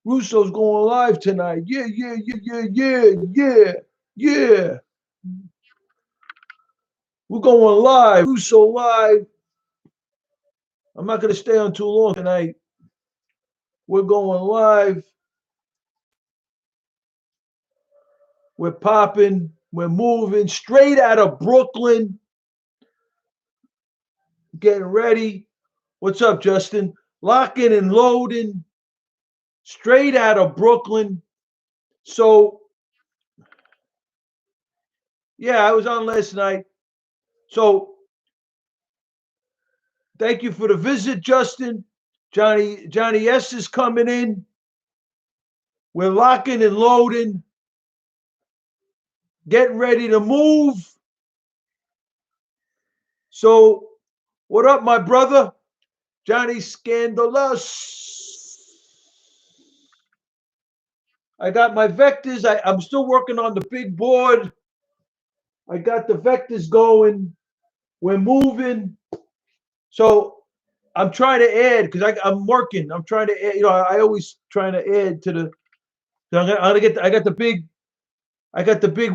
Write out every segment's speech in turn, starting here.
Russo's going live tonight. Yeah, yeah, yeah, yeah, yeah, yeah, yeah. We're going live. Russo live. I'm not going to stay on too long tonight. We're going live. We're popping. We're moving straight out of Brooklyn. Getting ready. What's up, Justin? Locking and loading. Straight out of Brooklyn. So, yeah, I was on last night. So, thank you for the visit, Justin. Johnny S is coming in. We're locking and loading. Getting ready to move. So, what up, my brother? Johnny Scandalous. I got my vectors. I'm still working on the big board. I got the vectors going. We're moving. So I'm trying to add because I'm working. I'm trying to add. I always trying to add to the. I'm gonna get. I got the big. I got the big.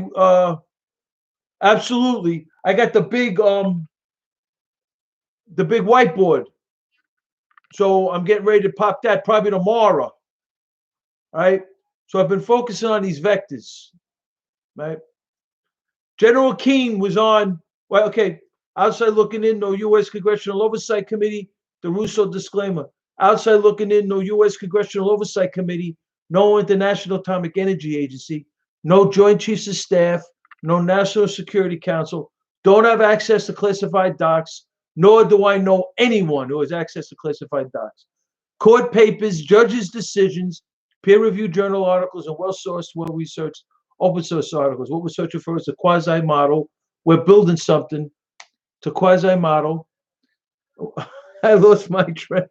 Absolutely. I got the big. The big whiteboard. So I'm getting ready to pop that probably tomorrow. All right. So I've been focusing on these vectors. Right. General Keane was on. Well, okay. Outside looking in, no U.S. Congressional Oversight Committee. The Russo disclaimer. Outside looking in, no U.S. Congressional Oversight Committee. No International Atomic Energy Agency. No Joint Chiefs of Staff. No National Security Council. Don't have access to classified docs. Nor do I know anyone who has access to classified docs. Court papers, judges' decisions, peer-reviewed journal articles, and well-sourced, well-researched open source articles. What we're searching for is a quasi-model. We're building something to quasi-model. I lost my train.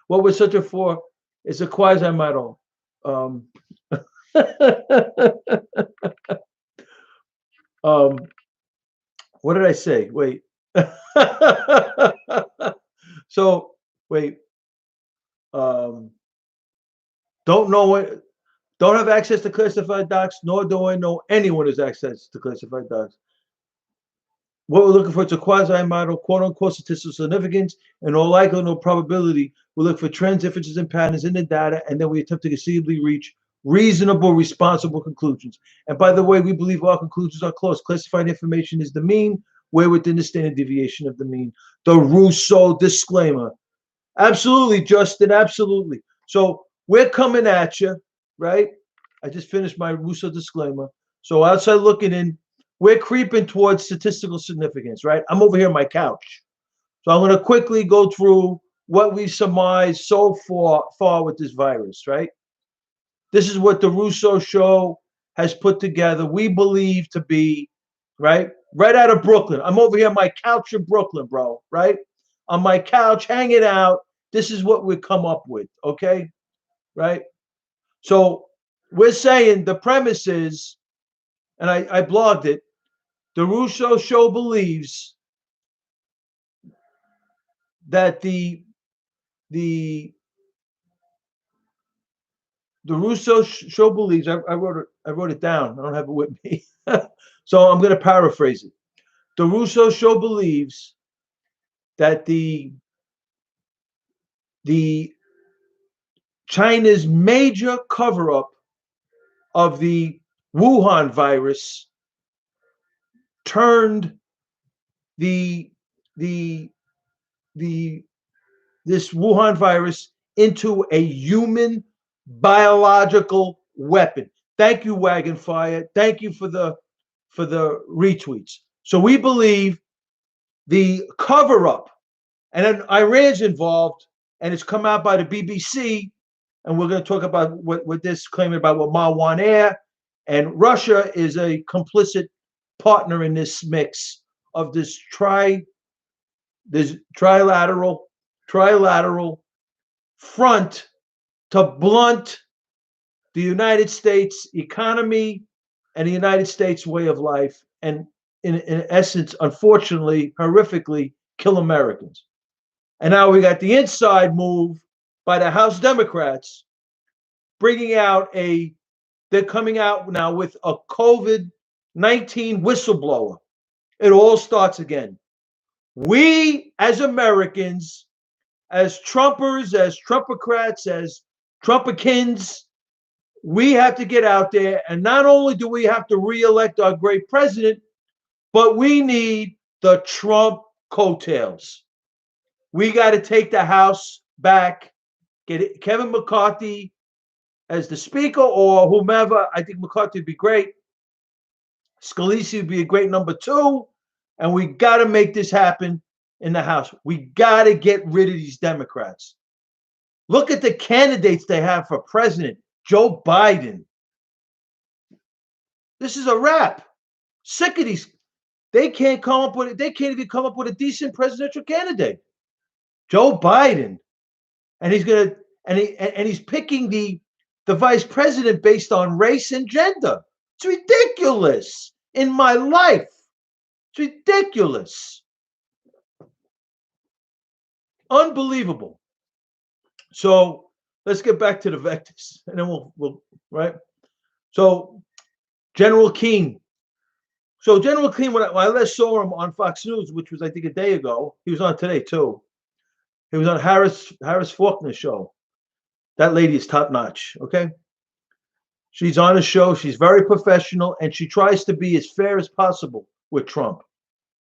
What we're searching for is a quasi-model. What did I say? Wait. So, wait. Don't know it. Don't have access to classified docs, nor do I know anyone who has access to classified docs. What we're looking for is a quasi-model, quote-unquote statistical significance, and all likelihood, no probability. We look for trends, differences, and patterns in the data, and then we attempt to conceivably reach reasonable, responsible conclusions. And by the way, we believe our conclusions are close. Classified information is the mean. We're within the standard deviation of the mean. The Russo disclaimer. Absolutely, Justin, absolutely. So we're coming at you, right? I just finished my Russo disclaimer. So outside looking in, we're creeping towards statistical significance, right? I'm over here on my couch. So I'm going to quickly go through what we surmised so far with this virus, right? This is what the Russo show has put together. We believe to be, right out of Brooklyn. I'm over here on my couch in Brooklyn, bro, right? On my couch, hanging out. This is what we come up with, okay? Right? So we're saying the premise is, and I blogged it, the Russo show believes that the Russo show believes. I wrote it down. I don't have it with me, so I'm going to paraphrase it. The Russo show believes that the China's major cover-up of the Wuhan virus turned this Wuhan virus into a human biological weapon. Thank you, Wagon Fire. Thank you for the retweets. So we believe the cover-up, and then Iran's involved, and it's come out by the BBC, and we're going to talk about what this claiming about what Ma Air, and Russia is a complicit partner in this mix of this trilateral front to blunt the United States economy and the United States way of life, and in essence, unfortunately, horrifically, kill Americans. And now we got the inside move by the House Democrats bringing out they're coming out now with a COVID-19 whistleblower. It all starts again. We as Americans, as Trumpers, as Trumpocrats, as Trumpikins, we have to get out there. And not only do we have to reelect our great president, but we need the Trump coattails. We got to take the House back, get Kevin McCarthy as the speaker or whomever. I think McCarthy would be great. Scalise would be a great number two. And we got to make this happen in the House. We got to get rid of these Democrats. Look at the candidates they have for president. Joe Biden. This is a wrap. Sick of these. They can't even come up with a decent presidential candidate. Joe Biden. And he's picking the vice president based on race and gender. It's ridiculous. In my life. It's ridiculous. Unbelievable. So let's get back to the vectors, and then we'll right. So General Keane. So General Keane, when I last saw him on Fox News, which was I think a day ago, he was on today too. He was on Harris Faulkner's show. That lady is top notch. Okay, she's on a show. She's very professional, and she tries to be as fair as possible with Trump.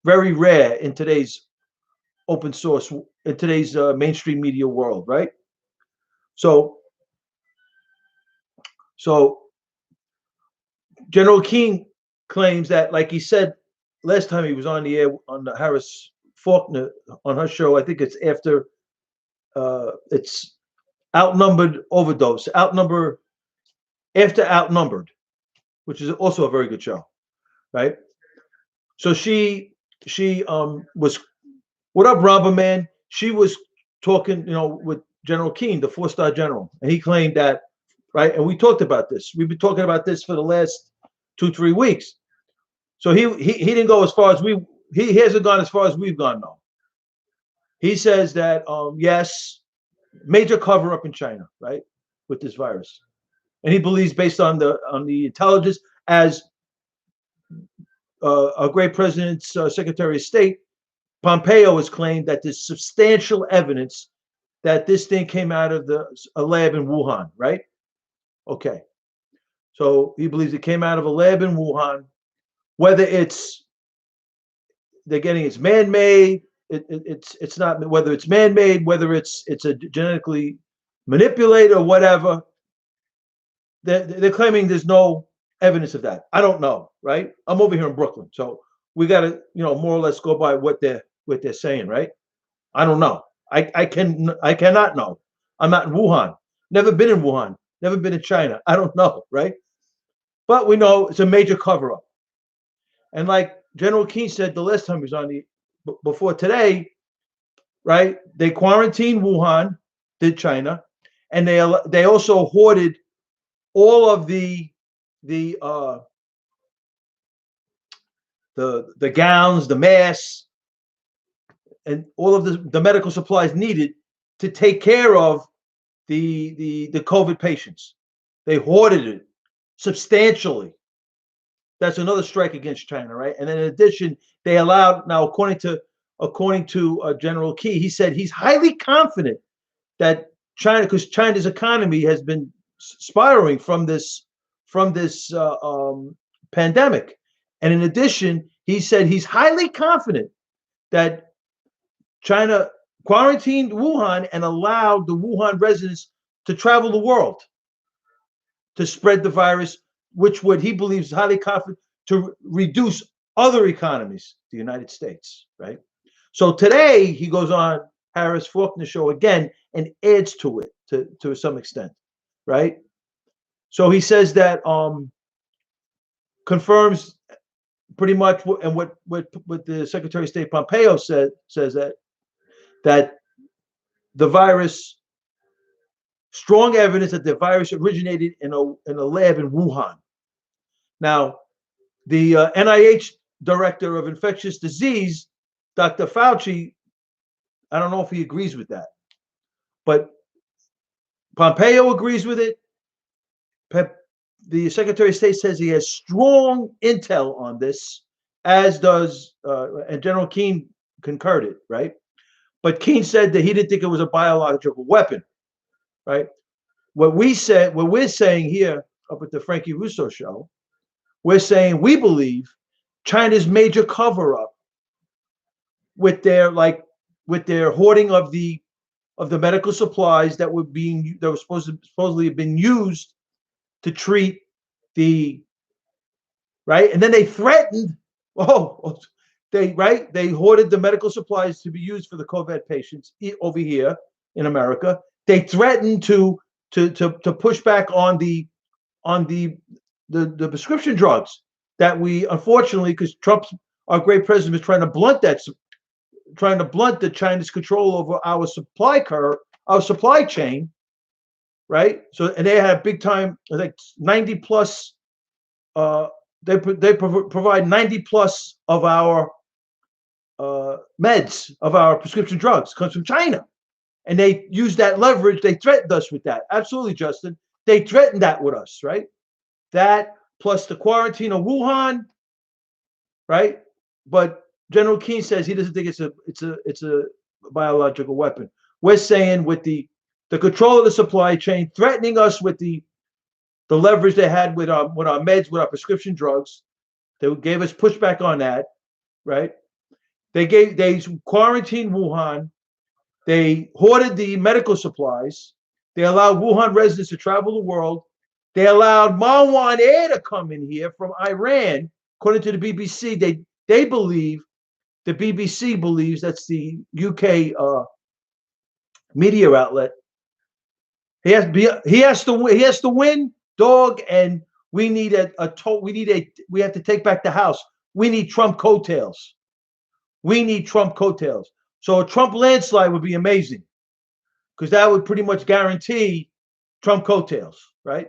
Very rare in today's open source, in today's mainstream media world, right? So General King claims that, like he said last time he was on the air on the Harris Faulkner on her show, I think it's after it's Outnumbered Overdose, Outnumbered, which is also a very good show, right? So she was, what up, Robber Man? She was talking, with General Keane, the 4-star general, and he claimed that, right? And we talked about this. We've been talking about this for the last 2-3 weeks. So he didn't go as far as he hasn't gone as far as we've gone though. He says that yes, major cover up in China, right, with this virus, and he believes based on the intelligence, as our great president's Secretary of State Pompeo has claimed that there's substantial evidence that this thing came out of a lab in Wuhan, right? Okay. So he believes it came out of a lab in Wuhan, whether they're getting it's man-made, it's not, whether it's man-made, whether it's a genetically manipulated or whatever. They're claiming there's no evidence of that. I don't know, right? I'm over here in Brooklyn, so we got to, more or less go by what they're saying, right? I don't know. I cannot know. I'm not in Wuhan. Never been in Wuhan. Never been in China. I don't know, right? But we know it's a major cover-up. And like General Keane said the last time he was on before today, right? They quarantined Wuhan, did China, and they also hoarded all of the gowns, the masks, and all of the medical supplies needed to take care of the COVID patients. They hoarded it substantially. That's another strike against China, right? And then in addition, they allowed, now according to General Key, he said he's highly confident that China, because China's economy has been spiraling from this pandemic, and in addition, he said he's highly confident that China quarantined Wuhan and allowed the Wuhan residents to travel the world to spread the virus, which he believes highly confident to reduce other economies, the United States, right? So today he goes on Harris Faulkner show again and adds to it to some extent, right? So he says that confirms pretty much what the Secretary of State Pompeo says that the virus, strong evidence that the virus originated in a lab in Wuhan. Now, the NIH director of infectious disease, Dr. Fauci, I don't know if he agrees with that, but Pompeo agrees with it, the Secretary of State says he has strong intel on this, as does and General Keane concurred it, right? But Keane said that he didn't think it was a biological weapon, right? What we're saying here up at the Frankie Russo show, we're saying we believe China's major cover up with their hoarding of the medical supplies that were supposedly have been used to treat the right, and then they threatened. They hoarded the medical supplies to be used for the COVID patients over here in America. They threatened to push back on the prescription drugs that we unfortunately, because our great president, is trying to blunt the China's control over our supply chain, right? So, and they had big time, I think 90 plus. They provide 90 plus of our meds, of our prescription drugs, comes from China, and they use that leverage. They threatened us with that. Absolutely, Justin. They threatened that with us, right? That plus the quarantine of Wuhan, right? But General Keane says he doesn't think it's a biological weapon. We're saying with the control of the supply chain, threatening us with the leverage they had with our meds, with our prescription drugs, they gave us pushback on that, right? They quarantined Wuhan. They hoarded the medical supplies. They allowed Wuhan residents to travel the world. They allowed Marwan Air to come in here from Iran, according to the BBC. They believe, the BBC believes, that's the UK media outlet. He has to win, dog, and we have to take back the House. We need Trump coattails. So a Trump landslide would be amazing, because that would pretty much guarantee Trump coattails, right?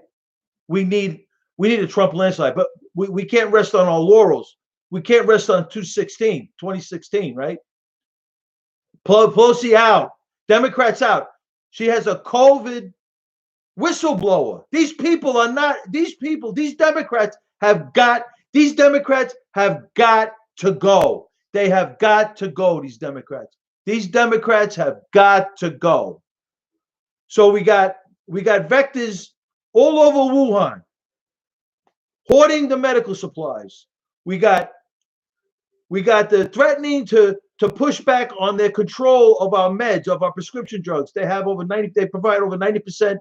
We need a Trump landslide, but we can't rest on our laurels. We can't rest on 2016, right? Pelosi out, Democrats out. She has a COVID whistleblower. These Democrats have got to go. They have got to go, these Democrats have got to go. So we got vectors all over Wuhan, hoarding the medical supplies. We got the threatening to push back on their control of our meds, of our prescription drugs. They provide over 90%.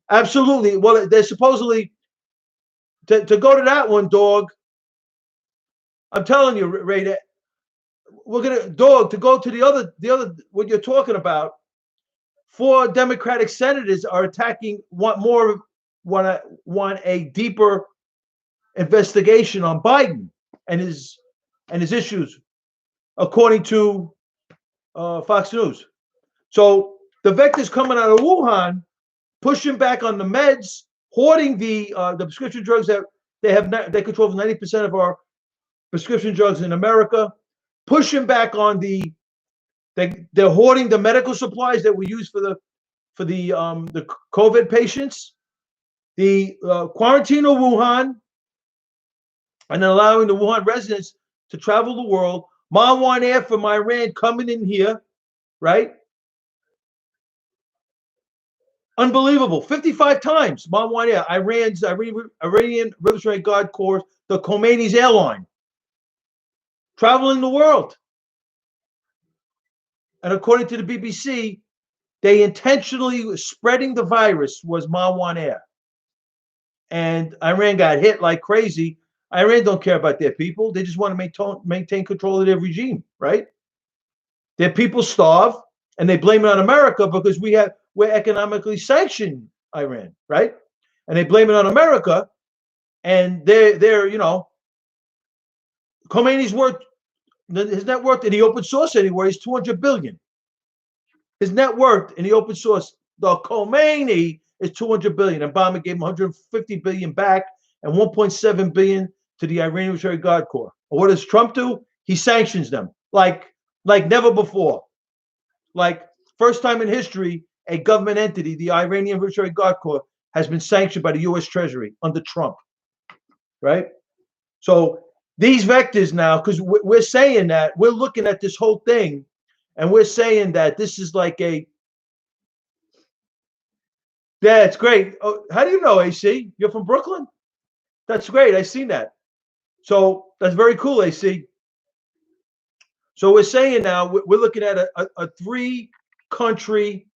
Absolutely. Well, they're supposedly to go to that one, dog. I'm telling you, Ray, that we're gonna to go to the other what you're talking about. 4 Democratic senators are want a deeper investigation on Biden and his issues, according to Fox News. So the vectors coming out of Wuhan, pushing back on the meds, hoarding the prescription drugs that they control 90% of our prescription drugs in America, pushing back on they're hoarding the medical supplies that we use for the COVID patients, the quarantine of Wuhan, and then allowing the Wuhan residents to travel the world. Marwan Air from Iran coming in here, right? Unbelievable. 55 times Marwan Air, Iranian Revolutionary Guard Corps, the Khomeini's airline, traveling the world. And according to the BBC, they intentionally spreading the virus was Marwan Air. And Iran got hit like crazy. Iran don't care about their people. They just want to maintain control of their regime, right? Their people starve, and they blame it on America because we're economically sanctioned Iran, right? And they blame it on America, and they're Khomeini's his net worth in the open source anywhere is 200 billion. His net worth in the open source, the Khomeini, is 200 billion. Obama gave him 150 billion back and 1.7 billion to the Iranian Revolutionary Guard Corps. And what does Trump do? He sanctions them like never before. Like first time in history, a government entity, the Iranian Revolutionary Guard Corps, has been sanctioned by the U.S. Treasury under Trump, right? So these vectors now, because we're saying that, we're looking at this whole thing, and we're saying that this is like a, yeah, it's great. Oh, how do you know, AC? You're from Brooklyn? That's great. I seen that. So that's very cool, AC. So we're saying now we're looking at a three-country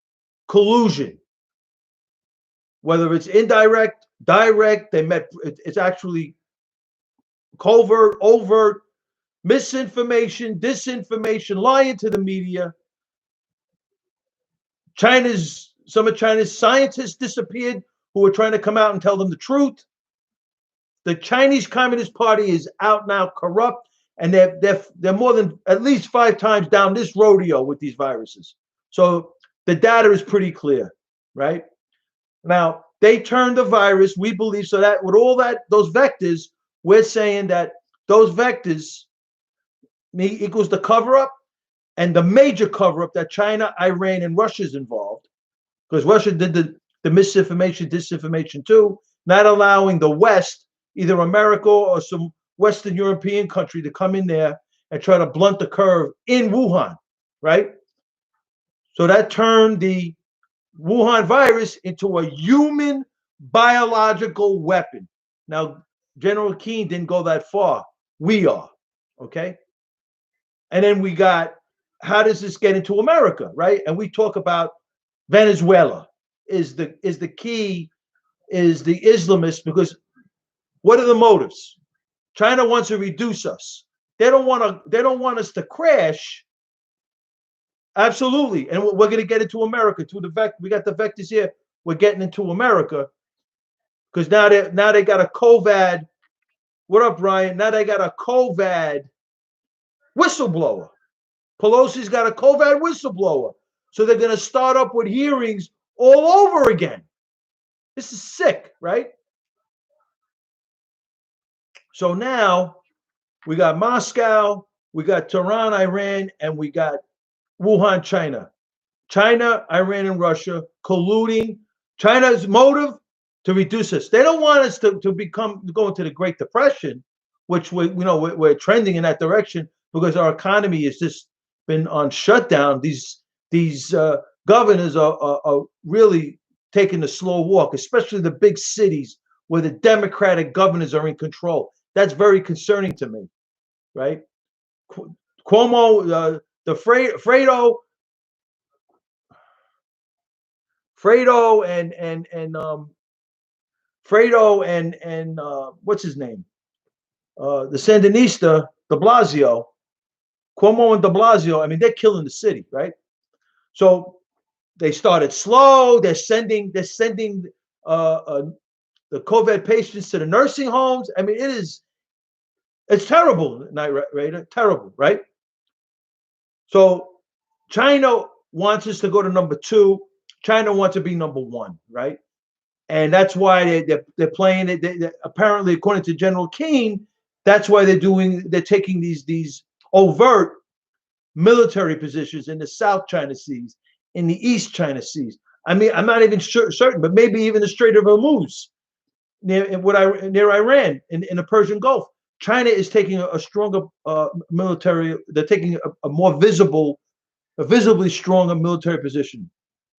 collusion, whether it's indirect, direct. They met. It's actually covert, overt, misinformation, disinformation, lying to the media. Some of China's scientists disappeared who were trying to come out and tell them the truth. The Chinese Communist Party is out now corrupt, and they're more than at least 5 times down this rodeo with these viruses. So the data is pretty clear, right? Now they turned the virus, we believe, so that with all that those vectors, we're saying that those vectors equals the cover up, and the major cover up that China, Iran, and Russia is involved, because Russia did the misinformation, disinformation too, not allowing the West, either America or some Western European country, to come in there and try to blunt the curve in Wuhan, right? So that turned the Wuhan virus into a human biological weapon. Now, General Keane didn't go that far. We are, okay? And then we got, how does this get into America, right? And we talk about Venezuela is the key, is the Islamists, because what are the motives? China wants to reduce us. They don't want us to crash. Absolutely. And we're going to get into America through we got the vectors here. We're getting into America because now they got a COVID. What up, Brian? Now they got a COVID whistleblower. Pelosi's got a COVID whistleblower. So they're going to start up with hearings all over again. This is sick, right? So now we got Moscow, we got Tehran, Iran, and we got Wuhan, China. China, Iran, and Russia colluding. China's motive to reduce us. They don't want us to go into the Great Depression, which we're trending in that direction because our economy has just been on shutdown. These governors are really taking the slow walk, especially the big cities where the Democratic governors are in control. That's very concerning to me, right? Cuomo, Fredo and what's his name? The Sandinista, De Blasio, Cuomo and De Blasio. I mean, they're killing the city, right? So they started slow. They're sending the COVID patients to the nursing homes. I mean, it's terrible, right? Terrible, right? So China wants us to go to number 2. China wants to be number 1, right? And that's why they're playing it. Apparently, according to General Keane, that's why they're taking these overt military positions in the South China Seas, in the East China Seas. I mean, I'm not even certain, but maybe even the Strait of Hormuz near Iran, in the Persian Gulf. China is taking a stronger military. They're taking a more visibly stronger military position.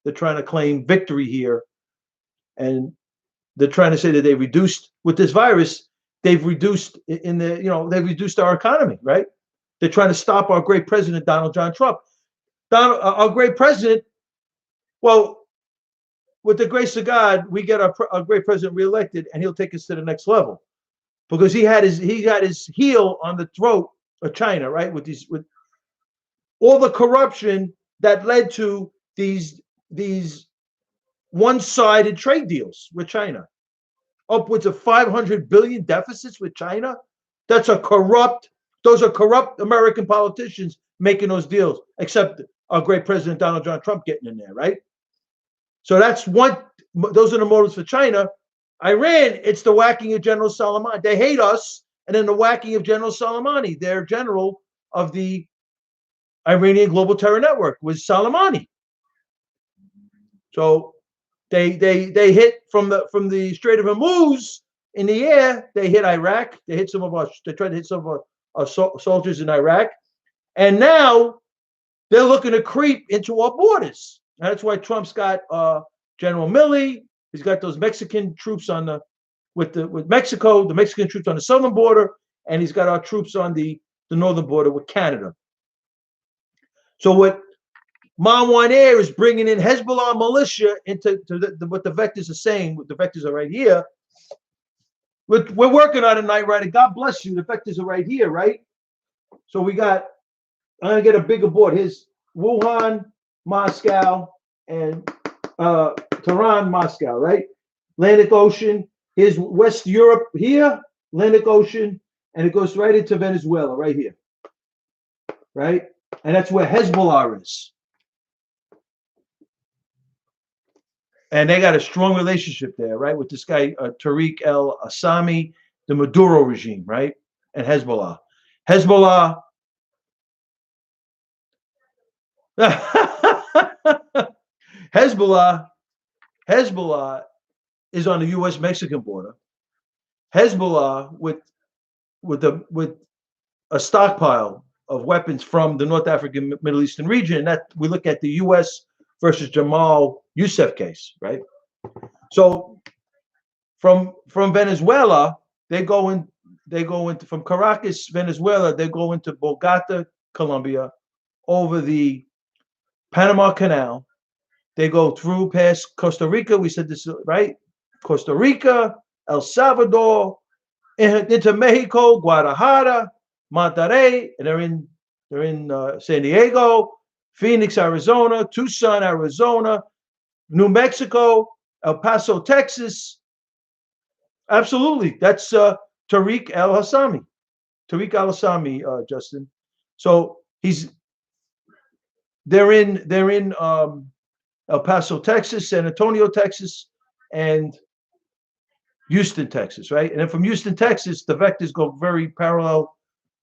They're trying to claim victory here, and they're trying to say that they reduced with this virus. They've reduced they've reduced our economy, right? They're trying to stop our great president, Donald John Trump. Our great president. Well, with the grace of God, we get our great president reelected, and he'll take us to the next level, because he had his heel on the throat of China, right? With all the corruption that led to these one-sided trade deals with China, upwards of 500 billion deficits with China. Those are corrupt American politicians making those deals, except our great president Donald John Trump getting in there, right? So those are the motives for China. Iran, it's the whacking of General Soleimani. They hate us, and then the whacking of General Soleimani, their general of the Iranian Global Terror Network, was Soleimani. So They hit from the Strait of Hormuz in the air. They hit Iraq. They hit some of our. They tried to hit some of our soldiers in Iraq, and now they're looking to creep into our borders. And that's why Trump's got General Milley. He's got those Mexican troops on the with Mexico, the Mexican troops on the southern border, and he's got our troops on the northern border with Canada. So what Marwan Air is bringing in Hezbollah militia into what the vectors are saying. What the vectors are right here. We're working on it, Night Rider. God bless you. The vectors are right here, right? So we got. I'm gonna get a bigger board. Here's Wuhan, Moscow, and Tehran, Moscow, right? Atlantic Ocean. Here's West Europe here, Atlantic Ocean, and it goes right into Venezuela, right here, right? And that's where Hezbollah is. And they got a strong relationship there, right, with this guy Tariq el-Assami, the Maduro regime, right, and Hezbollah. Hezbollah. Hezbollah is on the U.S.-Mexican border. Hezbollah with a stockpile of weapons from the North African Middle Eastern region. And that we look at the U.S. versus Jamal Youssef case, right? So from Venezuela, they go into from Caracas, Venezuela, they go into Bogota, Colombia, over the Panama Canal. They go through past Costa Rica. We said this, right? Costa Rica, El Salvador, into Mexico, Guadalajara, Monterrey, and they're in San Diego, Phoenix, Arizona, Tucson, Arizona, New Mexico, El Paso, Texas. Absolutely, that's Tariq el-Assami. Tariq el-Assami, Justin. So they're in El Paso, Texas, San Antonio, Texas, and Houston, Texas, right? And then from Houston, Texas, the vectors go very parallel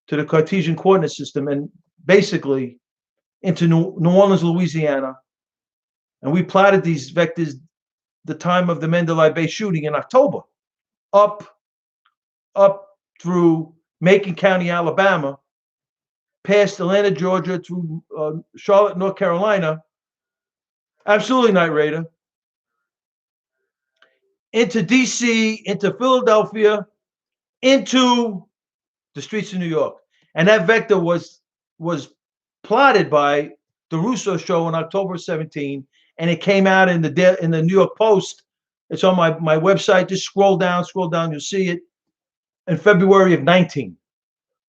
to the Cartesian coordinate system and basically into New Orleans, Louisiana. And we plotted these vectors the time of the Mandalay Bay shooting in October, up through Macon County, Alabama, past Atlanta, Georgia, through Charlotte, North Carolina. Absolutely, Night Raider. Into D.C., into Philadelphia, into the streets of New York. And that vector was plotted by the Russo show on October 17, and it came out in the New York Post. It's on my website. Just scroll down, you'll see it, in February of 19.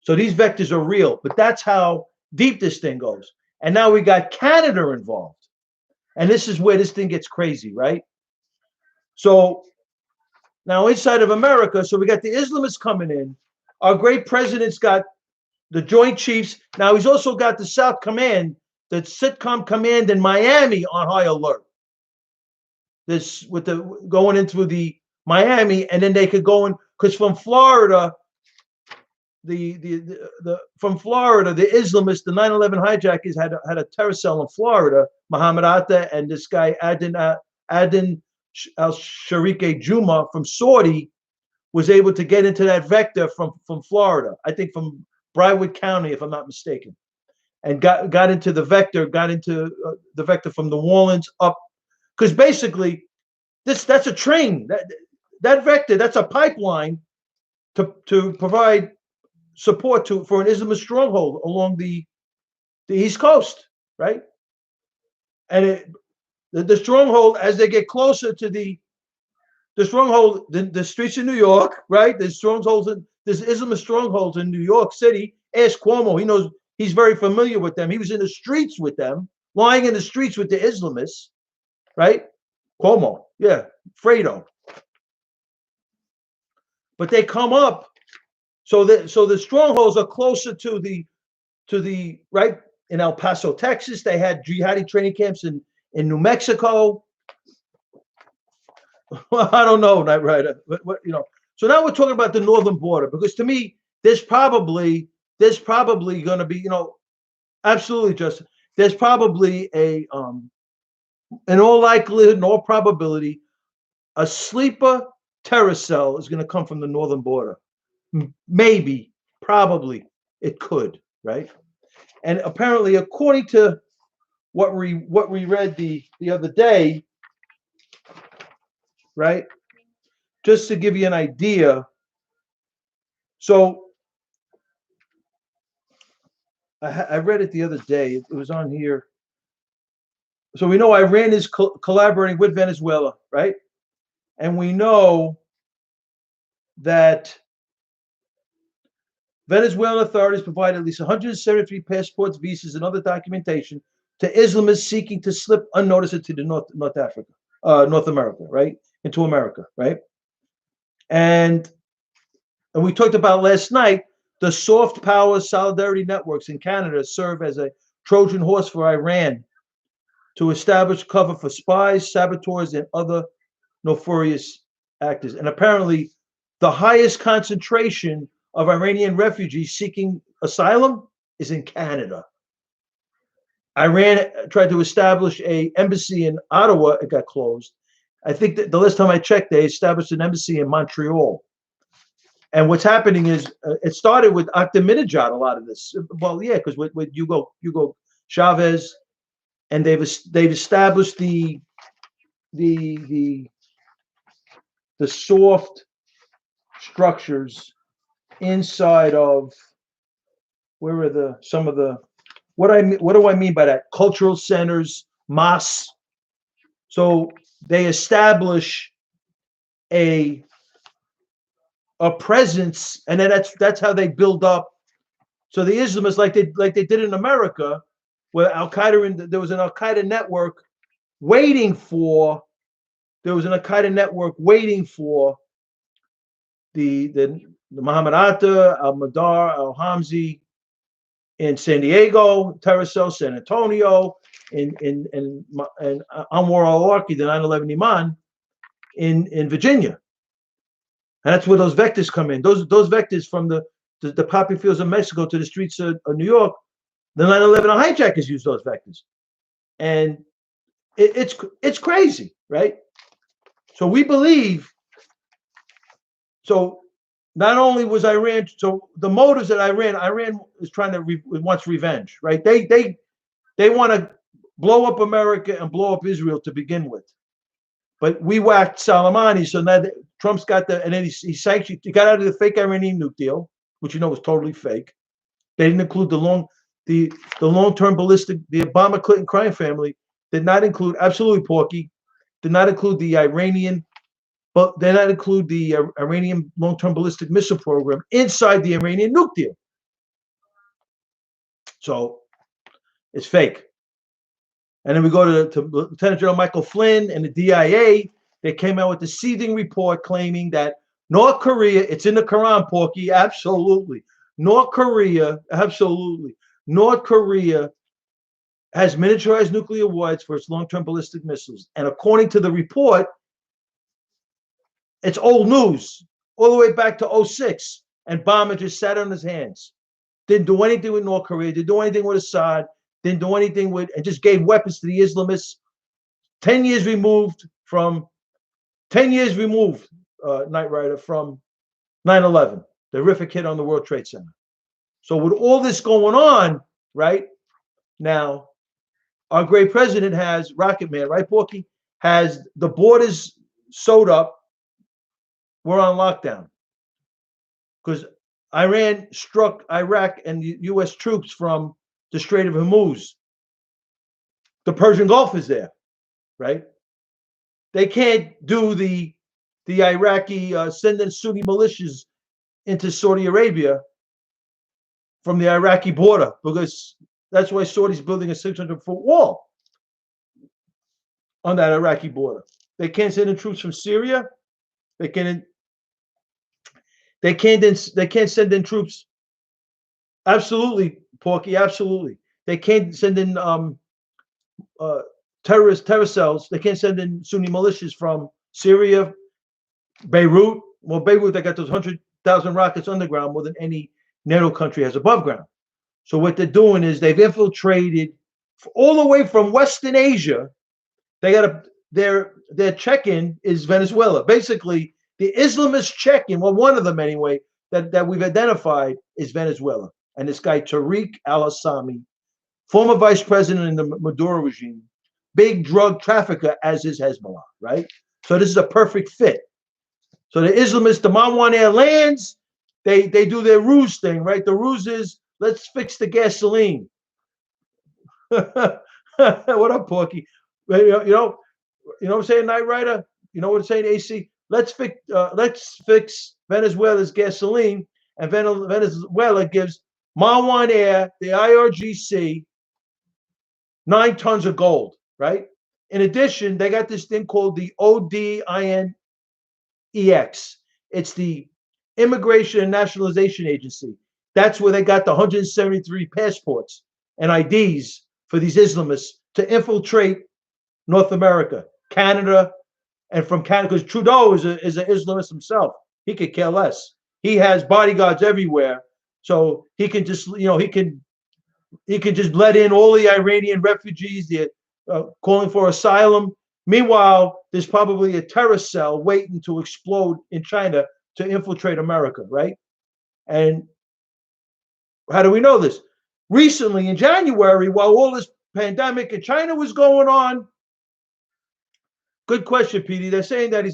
So these vectors are real, but that's how deep this thing goes. And now we got Canada involved. And this is where this thing gets crazy, right? So now inside of America, so we got the Islamists coming in. Our great president's got the Joint Chiefs. Now he's also got the South Command, the SITCOM command in Miami on high alert. This with the going in through the Miami, and then they could go in because from Florida, from Florida, the Islamists, the 9/11 hijackers had a terror cell in Florida. Muhammad Atta and this guy Adin al-Sharike Juma from Saudi was able to get into that vector from Florida. I think from Broward County, if I'm not mistaken, and got into the vector, from New Orleans up, because basically that's a train. That vector, that's a pipeline to provide support for an Islamist stronghold along the East Coast, right? And the stronghold, as they get closer to the stronghold, the streets of New York, right? There's Islamist strongholds in New York City. Ask Cuomo, he knows, he's very familiar with them. He was in the streets with them, lying in the streets with the Islamists, right? Cuomo, yeah, Fredo. But they come up, so the strongholds are closer to the right in El Paso, Texas. They had jihadi training camps in New Mexico. Well, I don't know, Night Rider, but So now we're talking about the northern border, because to me, there's probably going to be, absolutely, Justin. There's probably a in all likelihood, in all probability, a sleeper terror cell is going to come from the northern border. Maybe, probably, it could, right? And apparently, according to what we read the other day, right? Just to give you an idea, so I read it the other day. It was on here. So we know Iran is collaborating with Venezuela, right? And we know that Venezuelan authorities provided at least 173 passports, visas, and other documentation to Islamists seeking to slip unnoticed into the North America, right? Into America, right? And we talked about last night, the soft power solidarity networks in Canada serve as a Trojan horse for Iran to establish cover for spies, saboteurs, and other nefarious actors. And apparently, the highest concentration of Iranian refugees seeking asylum is in Canada. Iran tried to establish an embassy in Ottawa. It got closed. I think that the last time I checked, they established an embassy in Montreal. And what's happening is it started with Ahmadinejad, a lot of this. Well, yeah, because with Hugo Chavez, and they've established the soft structures inside of where are some of the what do I mean by that? Cultural centers, mosques. So they establish a presence, and then that's how they build up. So the Islamists, like they did in America, where there was an Al Qaeda network waiting for the Muhammad Atta, Al Madar, Al Hamzi in San Diego, terror cell, San Antonio, and Anwar al-Awlaki, the 9/11 Imam, in Virginia. And that's where those vectors come in. Those vectors from the poppy fields of Mexico to the streets of New York, the 9/11 hijackers use those vectors. And it's crazy, right? So we believe, so not only was Iran, so the motives that Iran is trying to wants revenge, right? They want to blow up America and blow up Israel to begin with. But we whacked Soleimani, so now Trump's got and then he sanctioned, he got out of the fake Iranian nuke deal, which was totally fake. They didn't include the long-term ballistic, the Obama Clinton crime family did not include, absolutely Porky, did not include the Iranian, but did not include the Iranian long-term ballistic missile program inside the Iranian nuke deal. So it's fake. And then we go to Lieutenant General Michael Flynn and the DIA. They came out with the seething report claiming that North Korea, it's in the Quran, Porky, absolutely. North Korea has miniaturized nuclear warheads for its long-term ballistic missiles. And according to the report, it's old news, all the way back to 2006. And Obama just sat on his hands. Didn't do anything with North Korea, didn't do anything with Assad, didn't do anything with, and just gave weapons to the Islamists. 10 years removed, Knight Rider, from 9/11, the horrific hit on the World Trade Center. So with all this going on, right, now, our great president has, Rocket Man, right, Porky, has the borders sewed up. We're on lockdown because Iran struck Iraq and the U.S. troops from the Strait of Hormuz. The Persian Gulf is there, right? They can't do the Iraqi sending Sunni militias into Saudi Arabia from the Iraqi border, because that's why Saudi's building a 600-foot wall on that Iraqi border. They can't send in troops from Syria. They can't send in troops. Absolutely, Porky, absolutely. They can't send in terror cells. They can't send in Sunni militias from Syria, Beirut. Well, Beirut, they got those 100,000 rockets underground, more than any NATO country has above ground. So what they're doing is they've infiltrated all the way from Western Asia They got a their check-in is Venezuela. Basically, the Islamist check-in, well, one of them anyway, that we've identified is Venezuela. And this guy Tariq al-Assami, former vice president in the Maduro regime, big drug trafficker, as is Hezbollah, right? So this is a perfect fit. So the Islamists, the Marwan Air lands, they do their ruse thing, right? The ruse is let's fix the gasoline. What up, Porky? You know what I'm saying, Night Rider? You know what I'm saying, AC? Let's fix Venezuela's gasoline, and Venezuela gives Marwan Air, the IRGC, 9 tons of gold, right? In addition, they got this thing called the ODINEX. It's the Immigration and Nationalization Agency. That's where they got the 173 passports and IDs for these Islamists to infiltrate North America, Canada, and from Canada, because Trudeau is an Islamist himself. He could care less. He has bodyguards everywhere, so he can just he can just let in all the Iranian refugees. They're calling for asylum. Meanwhile, there's probably a terror cell waiting to explode in China to infiltrate America, right? And how do we know this? Recently, in January, while all this pandemic in China was going on, good question, PD. They're saying that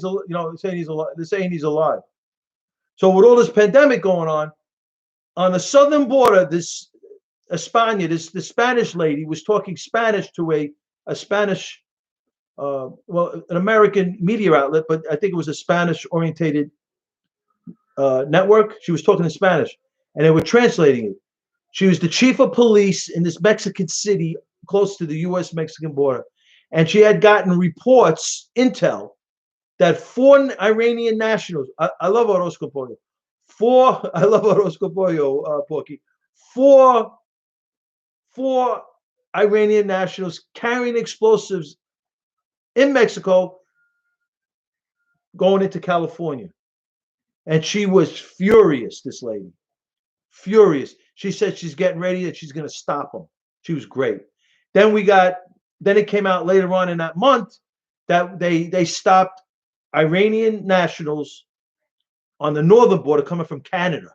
saying he's alive. They're saying he's alive. So with all this pandemic going on the southern border, this the Spanish lady was talking Spanish to a Spanish, an American media outlet, but I think it was a Spanish orientated network. She was talking in Spanish, and they were translating it. She was the chief of police in this Mexican city close to the U.S.-Mexican border, and she had gotten reports, intel, that 4 Iranian nationals. I love Orozco Pollo. I love Orozco Pollo, Porky. Four Iranian nationals carrying explosives in Mexico going into California. And she was furious, this lady. Furious. She said she's getting ready and she's going to stop them. She was great. Then it came out later on in that month that they stopped Iranian nationals on the northern border coming from Canada.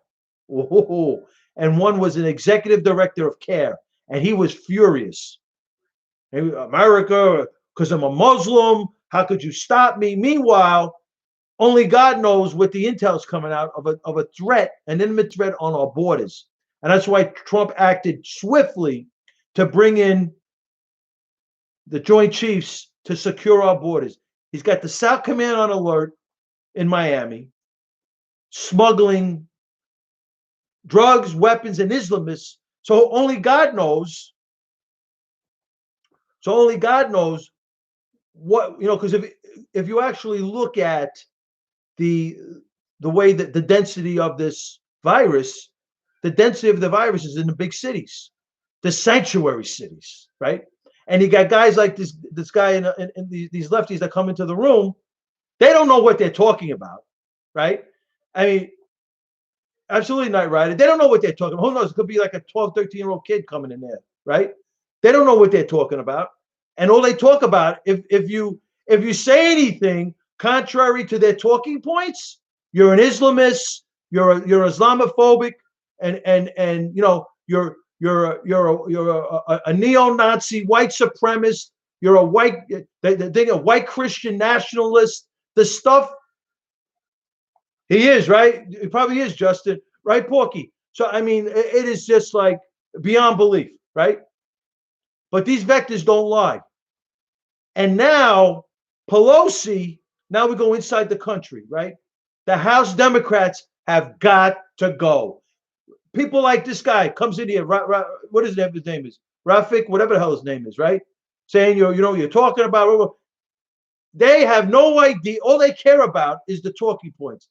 Oh, and one was an executive director of CARE, and he was furious. America, because I'm a Muslim, how could you stop me? Meanwhile, only God knows what the intel's coming out of a threat, an imminent threat on our borders. And that's why Trump acted swiftly to bring in the Joint Chiefs to secure our borders. He's got the South Command on alert in Miami, smuggling drugs, weapons, and Islamists. So only God knows. What, because if you actually look at the way that the density of this virus, the density of the virus is in the big cities, the sanctuary cities, right? And you got guys like this guy in these lefties that come into the room. They don't know what they're talking about, right? I mean, absolutely not right. They don't know what they're talking about. Who knows? It could be like a 12, 13-year-old kid coming in there, right? They don't know what they're talking about. And all they talk about, if you say anything contrary to their talking points, you're an Islamist, you're Islamophobic, and you're a neo-Nazi, white supremacist, you're a white Christian nationalist. The stuff he is, right? He probably is, Justin, right, Porky? So I mean, it is just like beyond belief, right? But these vectors don't lie. And now Pelosi, now we go inside the country, right? The House Democrats have got to go. People like this guy comes in here, what is his name is? Rafik, whatever the hell his name is, right? Saying you're talking about. They have no idea. All they care about is the talking points.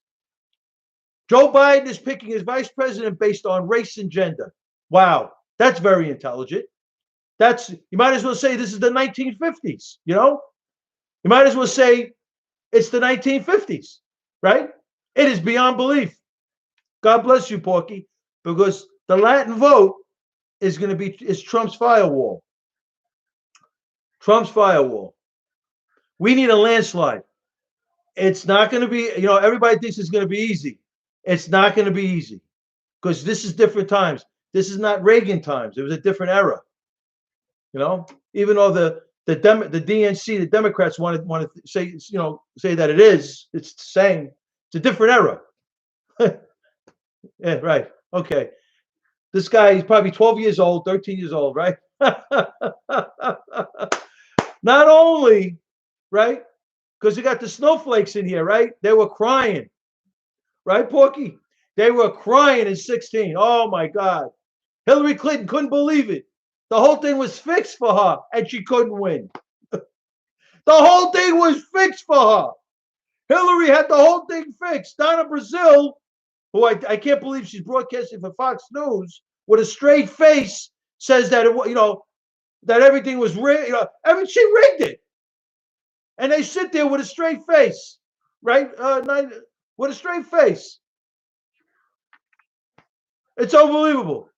Joe Biden is picking his vice president based on race and gender. Wow, that's very intelligent. You might as well say this is the 1950s, You might as well say it's the 1950s, right? It is beyond belief. God bless you, Porky, because the Latin vote is Trump's firewall. Trump's firewall. We need a landslide. It's not going to be, everybody thinks it's going to be easy. It's not going to be easy because this is different times. This is not Reagan times. It was a different era. Even though the DNC, the Democrats want to say that it's the same. It's a different era. Yeah, right. Okay. This guy, he's probably 12 years old, 13 years old, right? Not only, right? Because you got the snowflakes in here, right? They were crying, right, Porky? They were crying in 16. Oh my God. Hillary Clinton couldn't believe it. The whole thing was fixed for her, and she couldn't win. The whole thing was fixed for her. Hillary had the whole thing fixed. Donna Brazil, who I can't believe she's broadcasting for Fox News with a straight face, says that that everything was rigged. She rigged it, and they sit there with a straight face, right? With a straight face. It's unbelievable.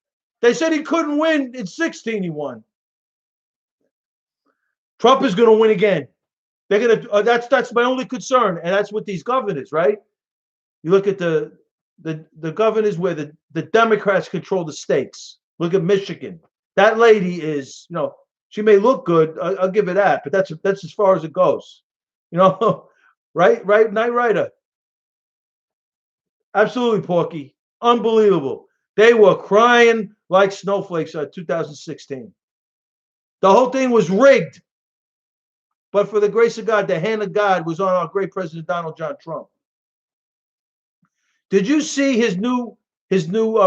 They said he couldn't win in 16. He won. Trump is going to win again. They're going to. That's my only concern, and that's with these governors, right? You look at the governors where the Democrats control the states. Look at Michigan. That lady is, she may look good. I'll give it that, but that's as far as it goes. Right, Night Rider. Absolutely, Porky. Unbelievable. They were crying like snowflakes in 2016. The whole thing was rigged. But for the grace of God, the hand of God was on our great President Donald John Trump. Did you see his new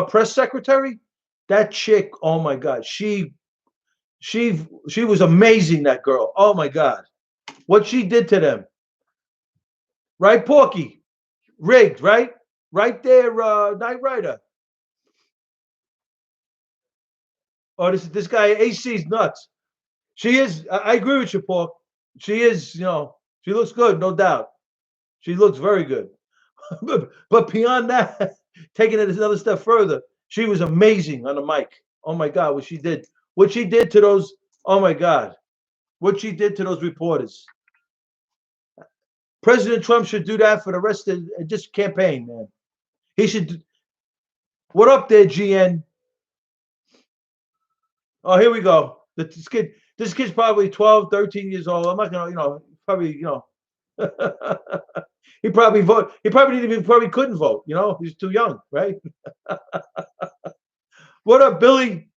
press secretary? That chick, oh my God, she was amazing. That girl, oh my God, what she did to them. Right, Porky, rigged, right there, Night Rider. Oh, this guy AC's nuts. She is. I agree with you, Pork. She is. She looks good, no doubt. She looks very good. But beyond that, taking it another step further, she was amazing on the mic. Oh my God, what she did! What she did to those! Oh my God, what she did to those reporters! President Trump should do that for the rest of just campaign, man. He should. What up there, GN? Oh, here we go. This kid's probably 12, 13 years old. I'm not gonna, probably, he probably vote. He probably didn't even probably couldn't vote. He's too young, right? What up, Billy?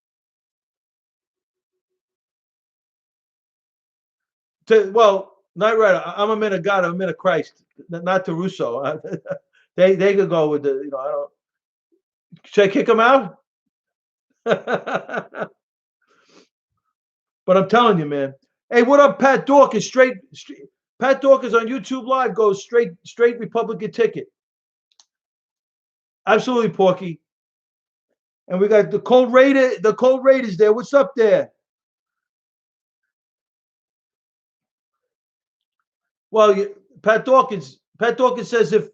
Night Rider. I'm a man of God. I'm a man of Christ, not to Russo. They could go with the. I don't. Should I kick him out? But I'm telling you, man. Hey, what up, Pat Dawkins? Pat Dawkins on YouTube Live goes straight Republican ticket. Absolutely, Porky. And we got the Cold Raider. The Cold Raiders there. What's up there? Well, Pat Dawkins says if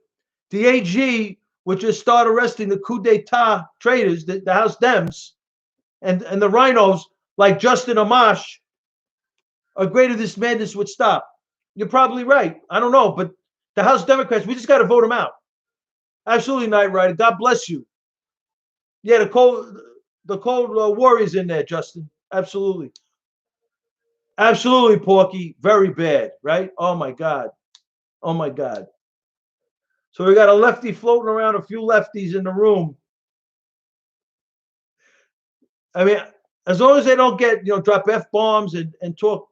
the AG would just start arresting the coup d'etat traitors, the House Dems, and the rhinos like Justin Amash, a greater this madness would stop. You're probably right. I don't know, but the House Democrats, we just got to vote them out. Absolutely, Night Rider. God bless you. Yeah, the cold warriors in there, Justin. Absolutely. Absolutely, Porky. Very bad, right? Oh my God. Oh my God. So we got a lefty floating around, a few lefties in the room. I mean, as long as they don't get, drop F-bombs and talk,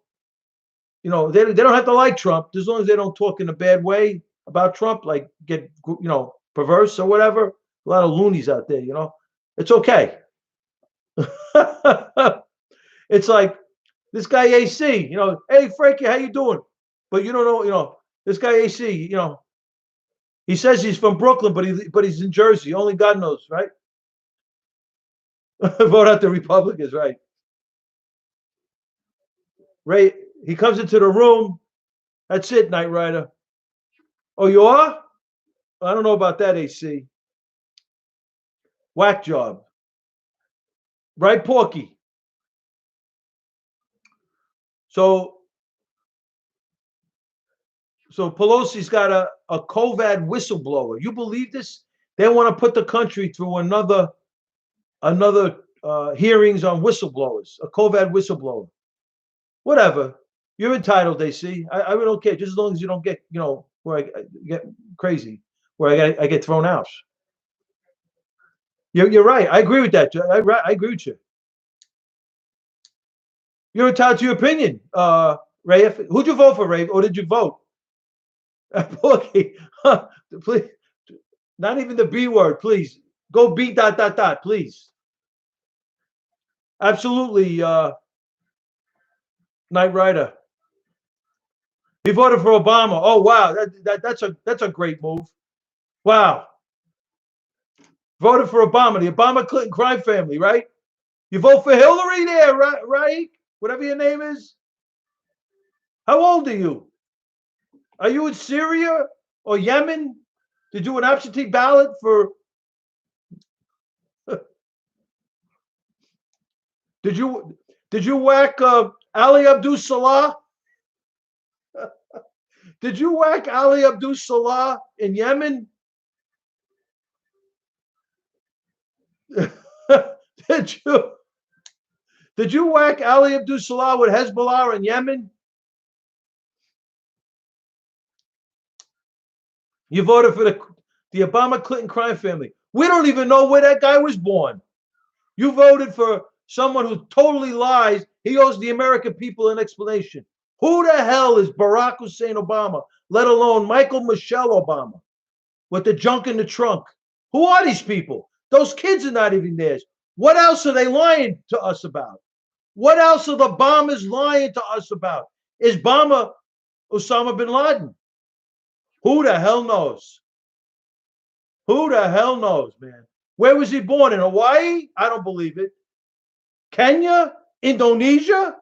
they don't have to like Trump, as long as they don't talk in a bad way about Trump, like get, perverse or whatever. A lot of loonies out there, it's okay. It's like this guy AC, hey Frankie, how you doing? But you don't know, this guy AC, he says he's from Brooklyn, but he's in Jersey. Only God knows, right? Vote out the Republicans, right? Right. He comes into the room. That's it, Night Rider. Oh, you are? I don't know about that, AC. Whack job. Right, Porky? So So Pelosi's got a COVID whistleblower. You believe this? They want to put the country through another hearings on whistleblowers, a COVID whistleblower. Whatever. You're entitled, they see. I really don't care, just as long as you don't get, where I get crazy, where I get thrown out. You're right. I agree with that. I agree with you. You're entitled to your opinion, Ray. Who'd you vote for, Ray? Or did you vote? Please, not even the B word, please. Go B ... please. Absolutely, Knight Rider. He voted for Obama. Oh wow, that's a great move. Wow. Voted for Obama, the Obama Clinton crime family, right? You vote for Hillary there, right? Whatever your name is. How old are you? Are you in Syria or Yemen? Did you do an absentee ballot for? Did you whack Ali Abdul Salah? Did you whack Ali Abdul Salah in Yemen? Did you whack Ali Abdul Salah with Hezbollah in Yemen? You voted for the Obama Clinton crime family. We don't even know where that guy was born. You voted for someone who totally lies. He owes the American people an explanation. Who the hell is Barack Hussein Obama, let alone Michael Michelle Obama with the junk in the trunk? Who are these people? Those kids are not even theirs. What else are they lying to us about? What else are the bombers lying to us about? Is Obama Osama bin Laden? Who the hell knows? Who the hell knows, man? Where was he born? In Hawaii? I don't believe it. Kenya? Indonesia?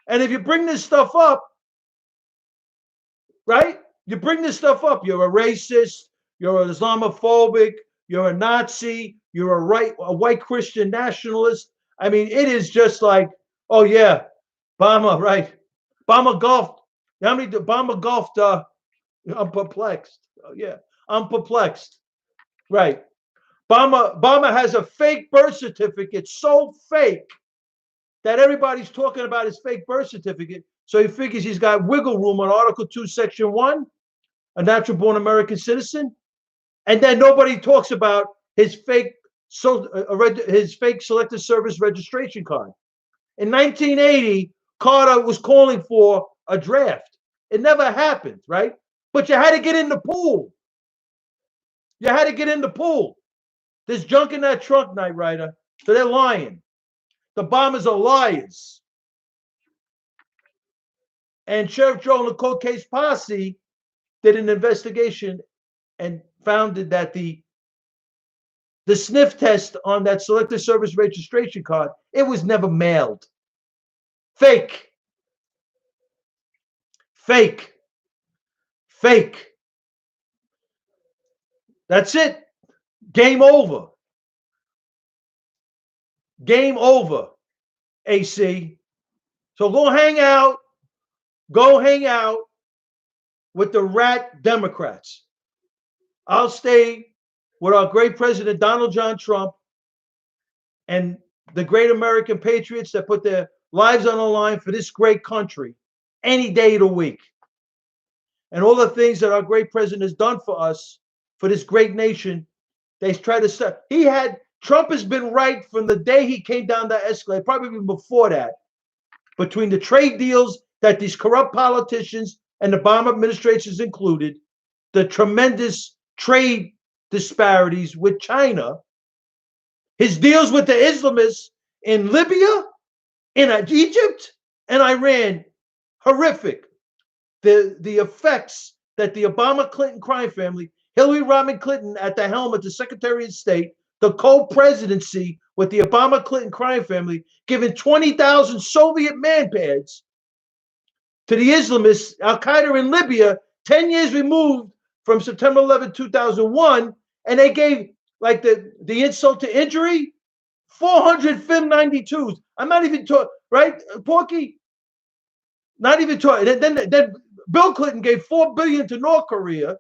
And if you bring this stuff up, right? You bring this stuff up, you're a racist, you're an Islamophobic, you're a Nazi, you're a white Christian nationalist. I mean, it is just like, oh yeah, Obama, right? Obama golfed. How many Obama golfed? I'm perplexed. Oh, yeah, I'm perplexed. Right. Obama has a fake birth certificate, so fake that everybody's talking about his fake birth certificate. So he figures he's got wiggle room on Article 2, Section 1, a natural born American citizen. And then nobody talks about his fake selective service registration card. In 1980, Carter was calling for a draft. It never happened, right? But you had to get in the pool. You had to get in the pool. There's junk in that trunk, Knight Rider. So they're lying. The bombers are liars. And Sheriff Joe and the cold case posse did an investigation and found that the sniff test on that selective service registration card, it was never mailed. Fake. Fake. Fake. That's it. Game over. Game over, AC. So go hang out. Go hang out with the rat Democrats. I'll stay with our great president, Donald John Trump, and the great American patriots that put their lives on the line for this great country any day of the week. And all the things that our great president has done for us, for this great nation, they try to stop. Trump has been right from the day he came down that escalator, probably even before that, between the trade deals that these corrupt politicians and the Obama administrations included, the tremendous trade disparities with China, his deals with the Islamists in Libya, in Egypt, and Iran, horrific. The effects that the Obama Clinton crime family, Hillary Rodham Clinton at the helm of the Secretary of State, the co-presidency with the Obama Clinton crime family, giving 20,000 Soviet man-pads to the Islamists, Al-Qaeda in Libya, 10 years removed from September 11, 2001, and they gave, like the insult to injury, 400 FIM-92s. I'm not even talking, right, Porky? Not even talking. Then Bill Clinton gave $4 billion to North Korea.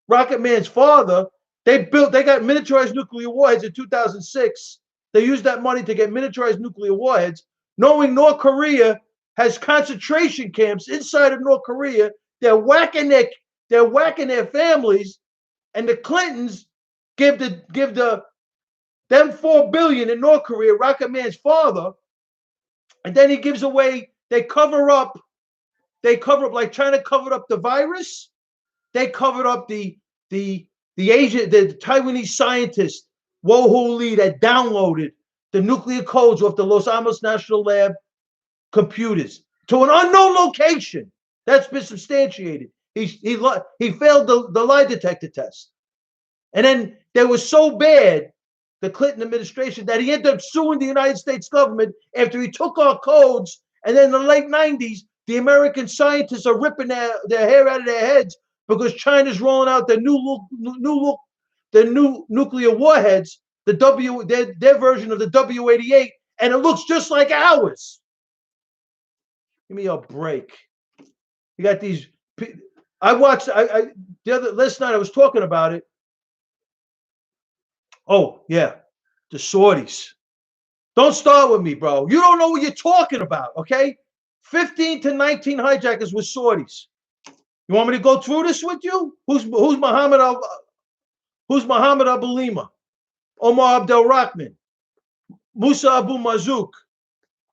Rocket Man's father. They got miniaturized nuclear warheads in 2006. They used that money to get miniaturized nuclear warheads, knowing North Korea has concentration camps inside of North Korea. They're whacking their families, and the Clintons give them $4 billion in North Korea, Rocket Man's father, and then he gives away. They cover up like China covered up the virus. They covered up the Taiwanese scientist Wo-Ho Lee that downloaded the nuclear codes off the Los Alamos National Lab computers to an unknown location. That's been substantiated. He failed the lie detector test, and then they were so bad, the Clinton administration, that he ended up suing the United States government after he took our codes. And then in the late 90s, the American scientists are ripping their hair out of their heads because China's rolling out their new nuclear warheads, their version of the W-88, and it looks just like ours. Give me a break. You got these. I watched. Last night I was talking about it. Oh yeah, the Saudis. Don't start with me, bro. You don't know what you're talking about. Okay, 15 to 19 hijackers with Saudis. You want me to go through this with you? Who's Mohammed Abulima? Omar Abdel Rahman, Musa Abu Mazouk.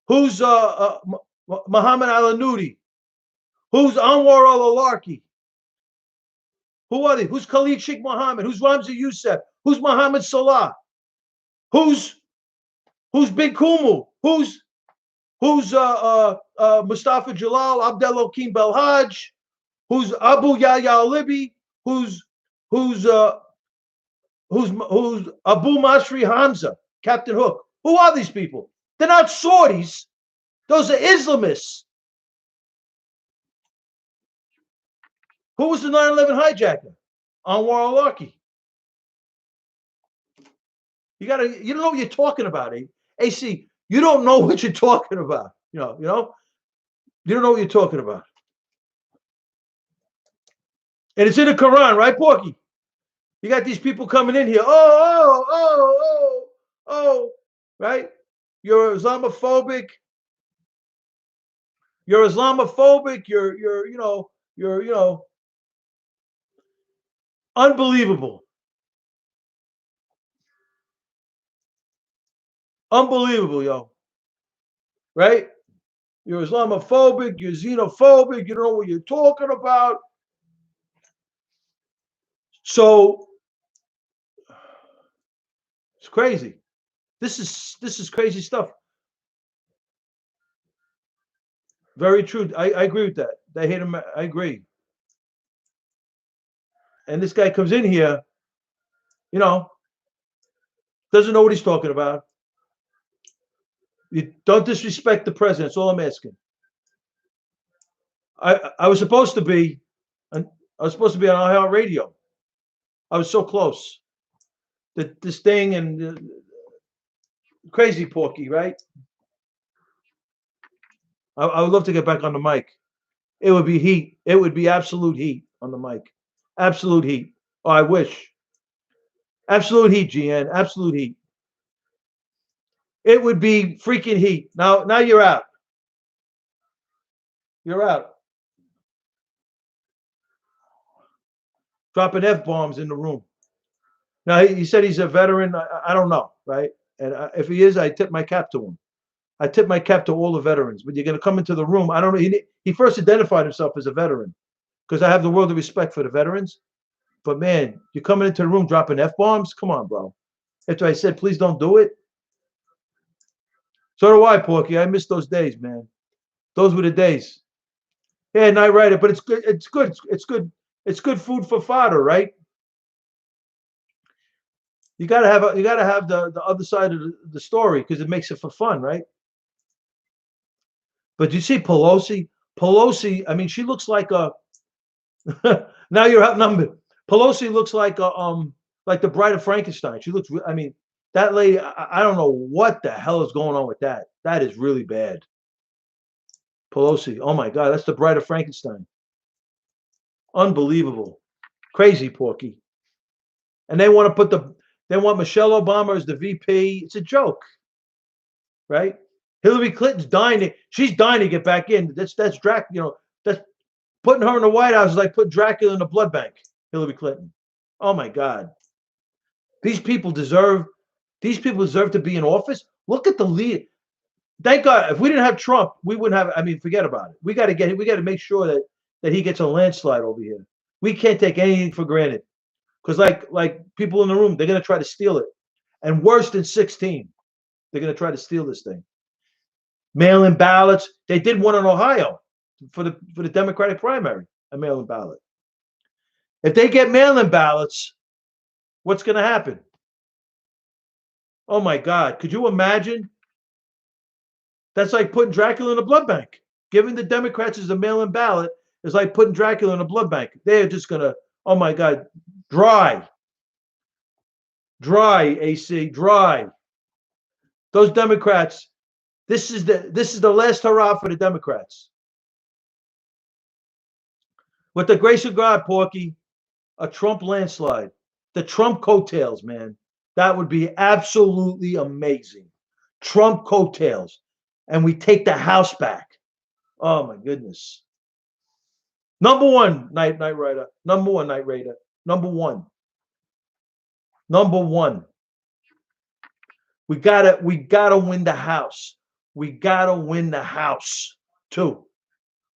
Who's Mohammed Al-Anudi? Who's Anwar al-Awlaki? Who are they? Who's Khalid Sheikh Mohammed? Who's Ramzi Youssef? Who's Mohammed Salah? Who's Bin Kumu? Who's Mustafa Jalal, Abdel Hakim Belhaj? Who's Abu Yahya al-Libi? Who's Abu Masri Hamza, Captain Hook? Who are these people? They're not Saudis. Those are Islamists. Who was the 9/11 hijacker? Anwar al-Awlaki. You don't know what you're talking about, AC. You don't know what you're talking about. You don't know what you're talking about. And it's in the Quran, right, Porky? You got these people coming in here. Oh, right? You're Islamophobic. You're unbelievable. Unbelievable, yo. Right? You're Islamophobic, you're xenophobic, you don't know what you're talking about. So it's crazy. This is crazy stuff. Very true. I agree with that. They hate him. I agree. And this guy comes in here, doesn't know what he's talking about. You don't disrespect the president. That's all I'm asking. I was supposed to be on iHeart Radio. I was so close. This thing and crazy Porky, right? I would love to get back on the mic. It would be heat. It would be absolute heat on the mic. Absolute heat. Oh, I wish. Absolute heat, GN. Absolute heat. It would be freaking heat. Now you're out. You're out. Dropping F-bombs in the room. Now, he said he's a veteran. I don't know, right? And if he is, I tip my cap to him. I tip my cap to all the veterans. But you're going to come into the room. I don't know. He first identified himself as a veteran because I have the world of respect for the veterans. But, man, you're coming into the room dropping F-bombs? Come on, bro. After I said, please don't do it. So do I, Porky. I miss those days, man. Those were the days. Yeah, and I write it, but it's good. It's good. It's good. It's good food for fodder, right? You gotta have the other side of the story because it makes it for fun, right? But you see Pelosi. I mean, she looks like a. Now you're outnumbered. Pelosi looks like like the Bride of Frankenstein. She looks. I mean, that lady. I don't know what the hell is going on with that. That is really bad. Pelosi. Oh my God, that's the Bride of Frankenstein. Unbelievable. Crazy, Porky. And they want Michelle Obama as the VP. It's a joke, right? Hillary Clinton's dying. She's dying to get back in. That's that's putting her in the White House is like putting Dracula in the blood bank. Hillary Clinton. Oh my God. These people deserve to be in office. Look at the lead. Thank God. If we didn't have Trump, we wouldn't have. I mean, forget about it. We got to make sure that he gets a landslide over here. We can't take anything for granted because, like people in the room, they're going to try to steal it, and worse than 16, they're going to try to steal this thing. Mail-in ballots. They did one in Ohio for the Democratic primary, a mail-in ballot. If they get mail-in ballots, what's going to happen? Oh my God! Could you imagine? That's like putting Dracula in a blood bank. Giving the Democrats as a mail-in ballot is like putting Dracula in a blood bank. They're just gonna, oh my God, dry, AC, dry. Those Democrats. This is the last hurrah for the Democrats. With the grace of God, Porky, a Trump landslide, the Trump coattails, man, that would be absolutely amazing. Trump coattails, and we take the House back. Oh my goodness. Number one, Night Rider. Number one, Night Raider. Number one. We gotta win the House. We gotta win the House too.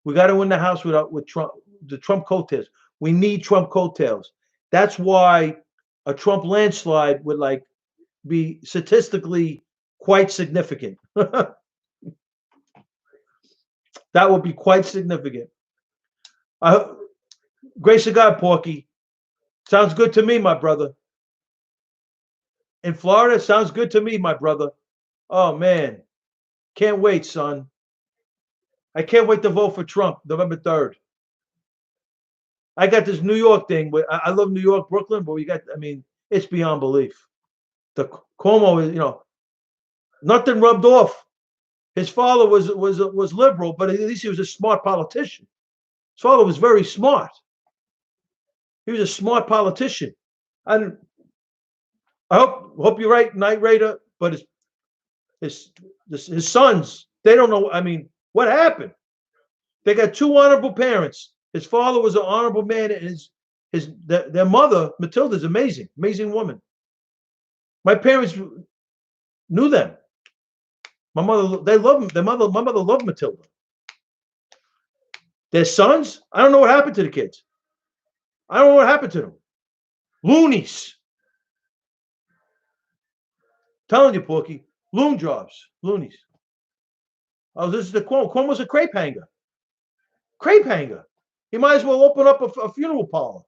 We gotta win the House with Trump, the Trump coattails. We need Trump coattails. That's why a Trump landslide would be statistically quite significant. That would be quite significant. Grace of God, Porky. Sounds good to me, my brother. In Florida, sounds good to me, my brother. Oh, man. Can't wait, son. I can't wait to vote for Trump, November 3rd. I got this New York thing. I love New York, Brooklyn, but it's beyond belief. The Cuomo is, nothing rubbed off. His father was liberal, but at least he was a smart politician. His father was very smart. He was a smart politician. I hope you're right, Night Raider. But his sons, they don't know. What happened? They got two honorable parents. His father was an honorable man, and their mother, Matilda, is amazing woman. My parents knew them. My mother, they love them. My mother loved Matilda. Their sons, I don't know what happened to the kids. I don't know what happened to them. Loonies. Telling you, Porky, loon jobs, loonies. Oh, this is the Cuomo. Cuomo's a crepe hanger. Crepe hanger. He might as well open up a funeral parlor.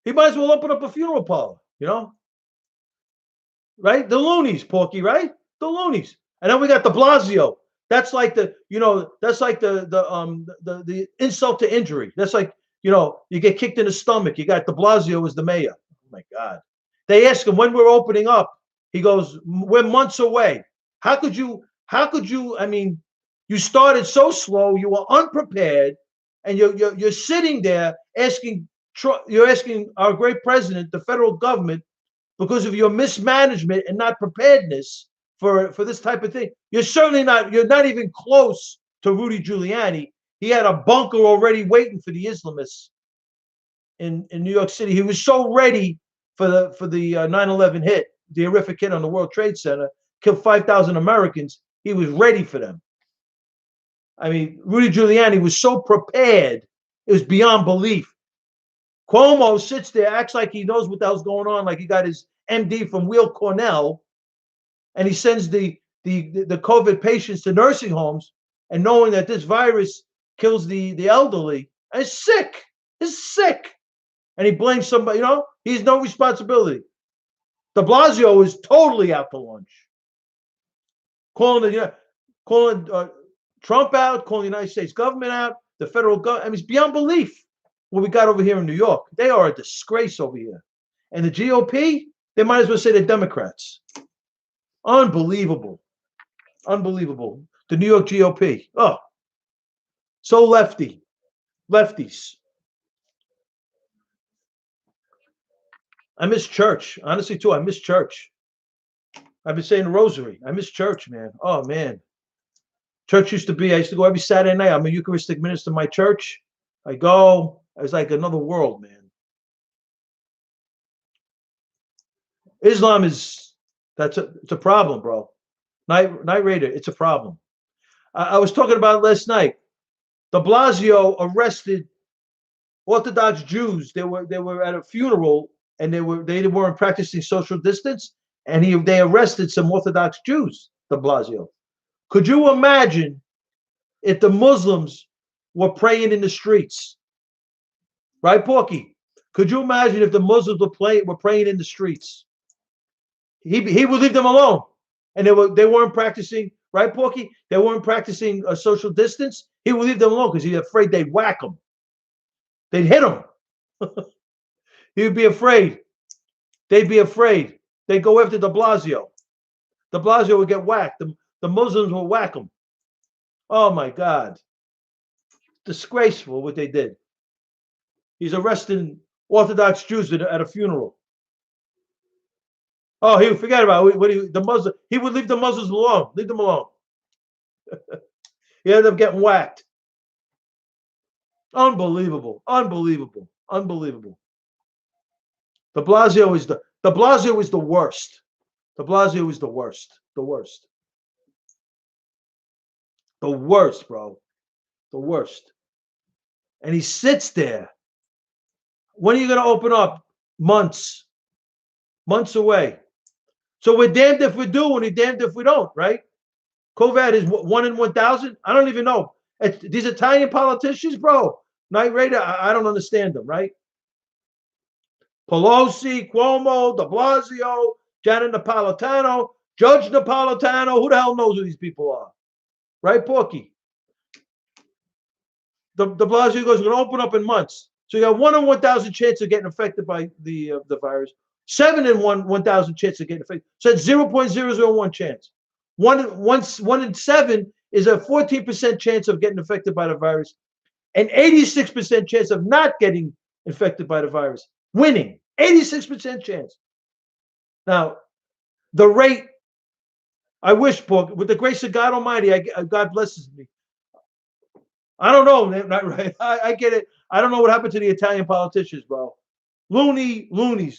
He might as well open up a funeral parlor, Right? The loonies, Porky, right? The loonies. And then we got de Blasio. That's like the insult to injury. That's like, you get kicked in the stomach. You got de Blasio as the mayor. Oh my God. They ask him when we're opening up. He goes, we're months away. How could you, you started so slow, you were unprepared, and you're sitting there asking our great president, the federal government, because of your mismanagement and not preparedness for this type of thing. You're not even close to Rudy Giuliani. He had a bunker already waiting for the Islamists in New York City. He was so ready for the 9/11 hit, the horrific hit on the World Trade Center, killed 5,000 Americans. He was ready for them. Rudy Giuliani was so prepared, it was beyond belief. Cuomo sits there, acts like he knows what the hell's going on, like he got his MD from Weill Cornell, and he sends the COVID patients to nursing homes, and knowing that this virus kills the elderly, and is sick, and he blames somebody. He has no responsibility. De Blasio is totally out to lunch, calling Trump out, calling the United States government out, the federal government. It's beyond belief what we got over here in New York. They are a disgrace over here. And the GOP, they might as well say the Democrats. Unbelievable. The New York GOP. Oh, So lefty. Lefties. I miss church. Honestly, too, I miss church. I've been saying the rosary. I miss church, man. Oh, man. Church used to be, I used to go every Saturday night. I'm a Eucharistic minister in my church. I go. It was like another world, man. Islam is, it's a problem, bro. Night Raider, it's a problem. I was talking about it last night. De Blasio arrested Orthodox Jews. They were at a funeral and they weren't practicing social distance, and they arrested some Orthodox Jews. De Blasio. Could you imagine if the Muslims were praying in the streets? Right, Porky? Could you imagine if the Muslims were praying in the streets? He would leave them alone, and they weren't practicing. Right, Porky? They weren't practicing a social distance. He would leave them alone because he's afraid they'd whack him. They'd hit him. He would be afraid. They'd be afraid. They'd go after De Blasio. De Blasio would get whacked. The Muslims will whack him. Oh my God. Disgraceful what they did. He's arresting Orthodox Jews at a funeral. Oh, he forget about it. The Muslim. He would leave the Muslims alone. Leave them alone. He ended up getting whacked. Unbelievable. Unbelievable. Unbelievable. De Blasio is the worst. De Blasio is the worst. The worst. The worst, bro. The worst. And he sits there. When are you going to open up? Months. Months away. So we're damned if we do and we're damned if we don't, right? COVID is 1 in 1,000. I don't even know. These Italian politicians, bro. Night Raider, I don't understand them, right? Pelosi, Cuomo, De Blasio, Janet Napolitano, Judge Napolitano. Who the hell knows who these people are? Right, Porky? De Blasio goes, we're going to open up in months. So you got 1 in 1,000 chance of getting affected by the virus. 7 in 1,000 chance of getting affected. So it's 0.001 chance. 1 in 7 is a 14% chance of getting affected by the virus, and 86% chance of not getting infected by the virus. Winning. 86% chance. Now, the rate, I wish, Pork, with the grace of God Almighty, God blesses me. I don't know, not right. I get it. I don't know what happened to the Italian politicians, bro. Loonies,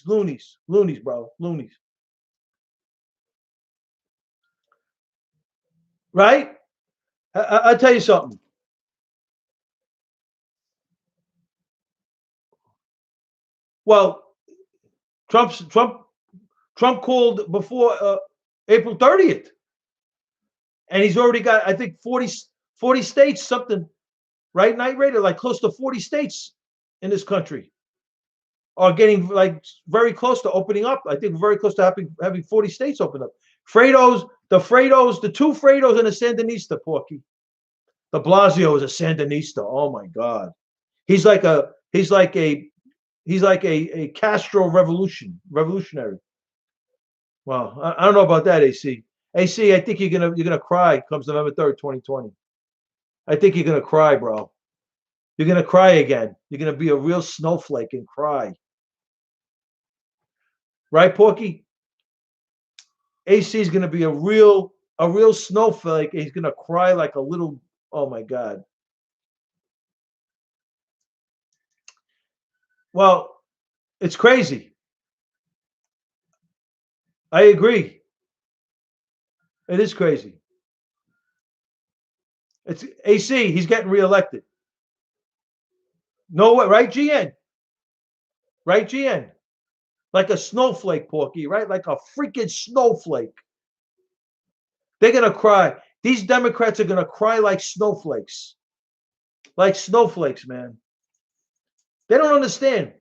bro. Loonies. Right? I'll tell you something. Well, Trump called before April 30th. And he's already got, I think, 40 states, something, right, Night Raider? Like close to 40 states in this country are getting like very close to opening up. I think very close to having 40 states open up. The two Fredos and a Sandinista, Porky. De Blasio is a Sandinista. Oh my God. He's like a Castro revolutionary. Well, I don't know about that, AC. AC, I think you're gonna cry comes November 3rd, 2020. I think you're gonna cry, bro. You're gonna cry again. You're gonna be a real snowflake and cry. Right, Porky? AC is gonna be a real snowflake. He's gonna cry like a little. Oh my God. Well, it's crazy. I agree. It is crazy. It's AC. He's getting reelected. No way, right, GN? Right, GN? Like a snowflake, Porky, right? Like a freaking snowflake. They're going to cry. These Democrats are going to cry like snowflakes. Like snowflakes, man. They don't understand.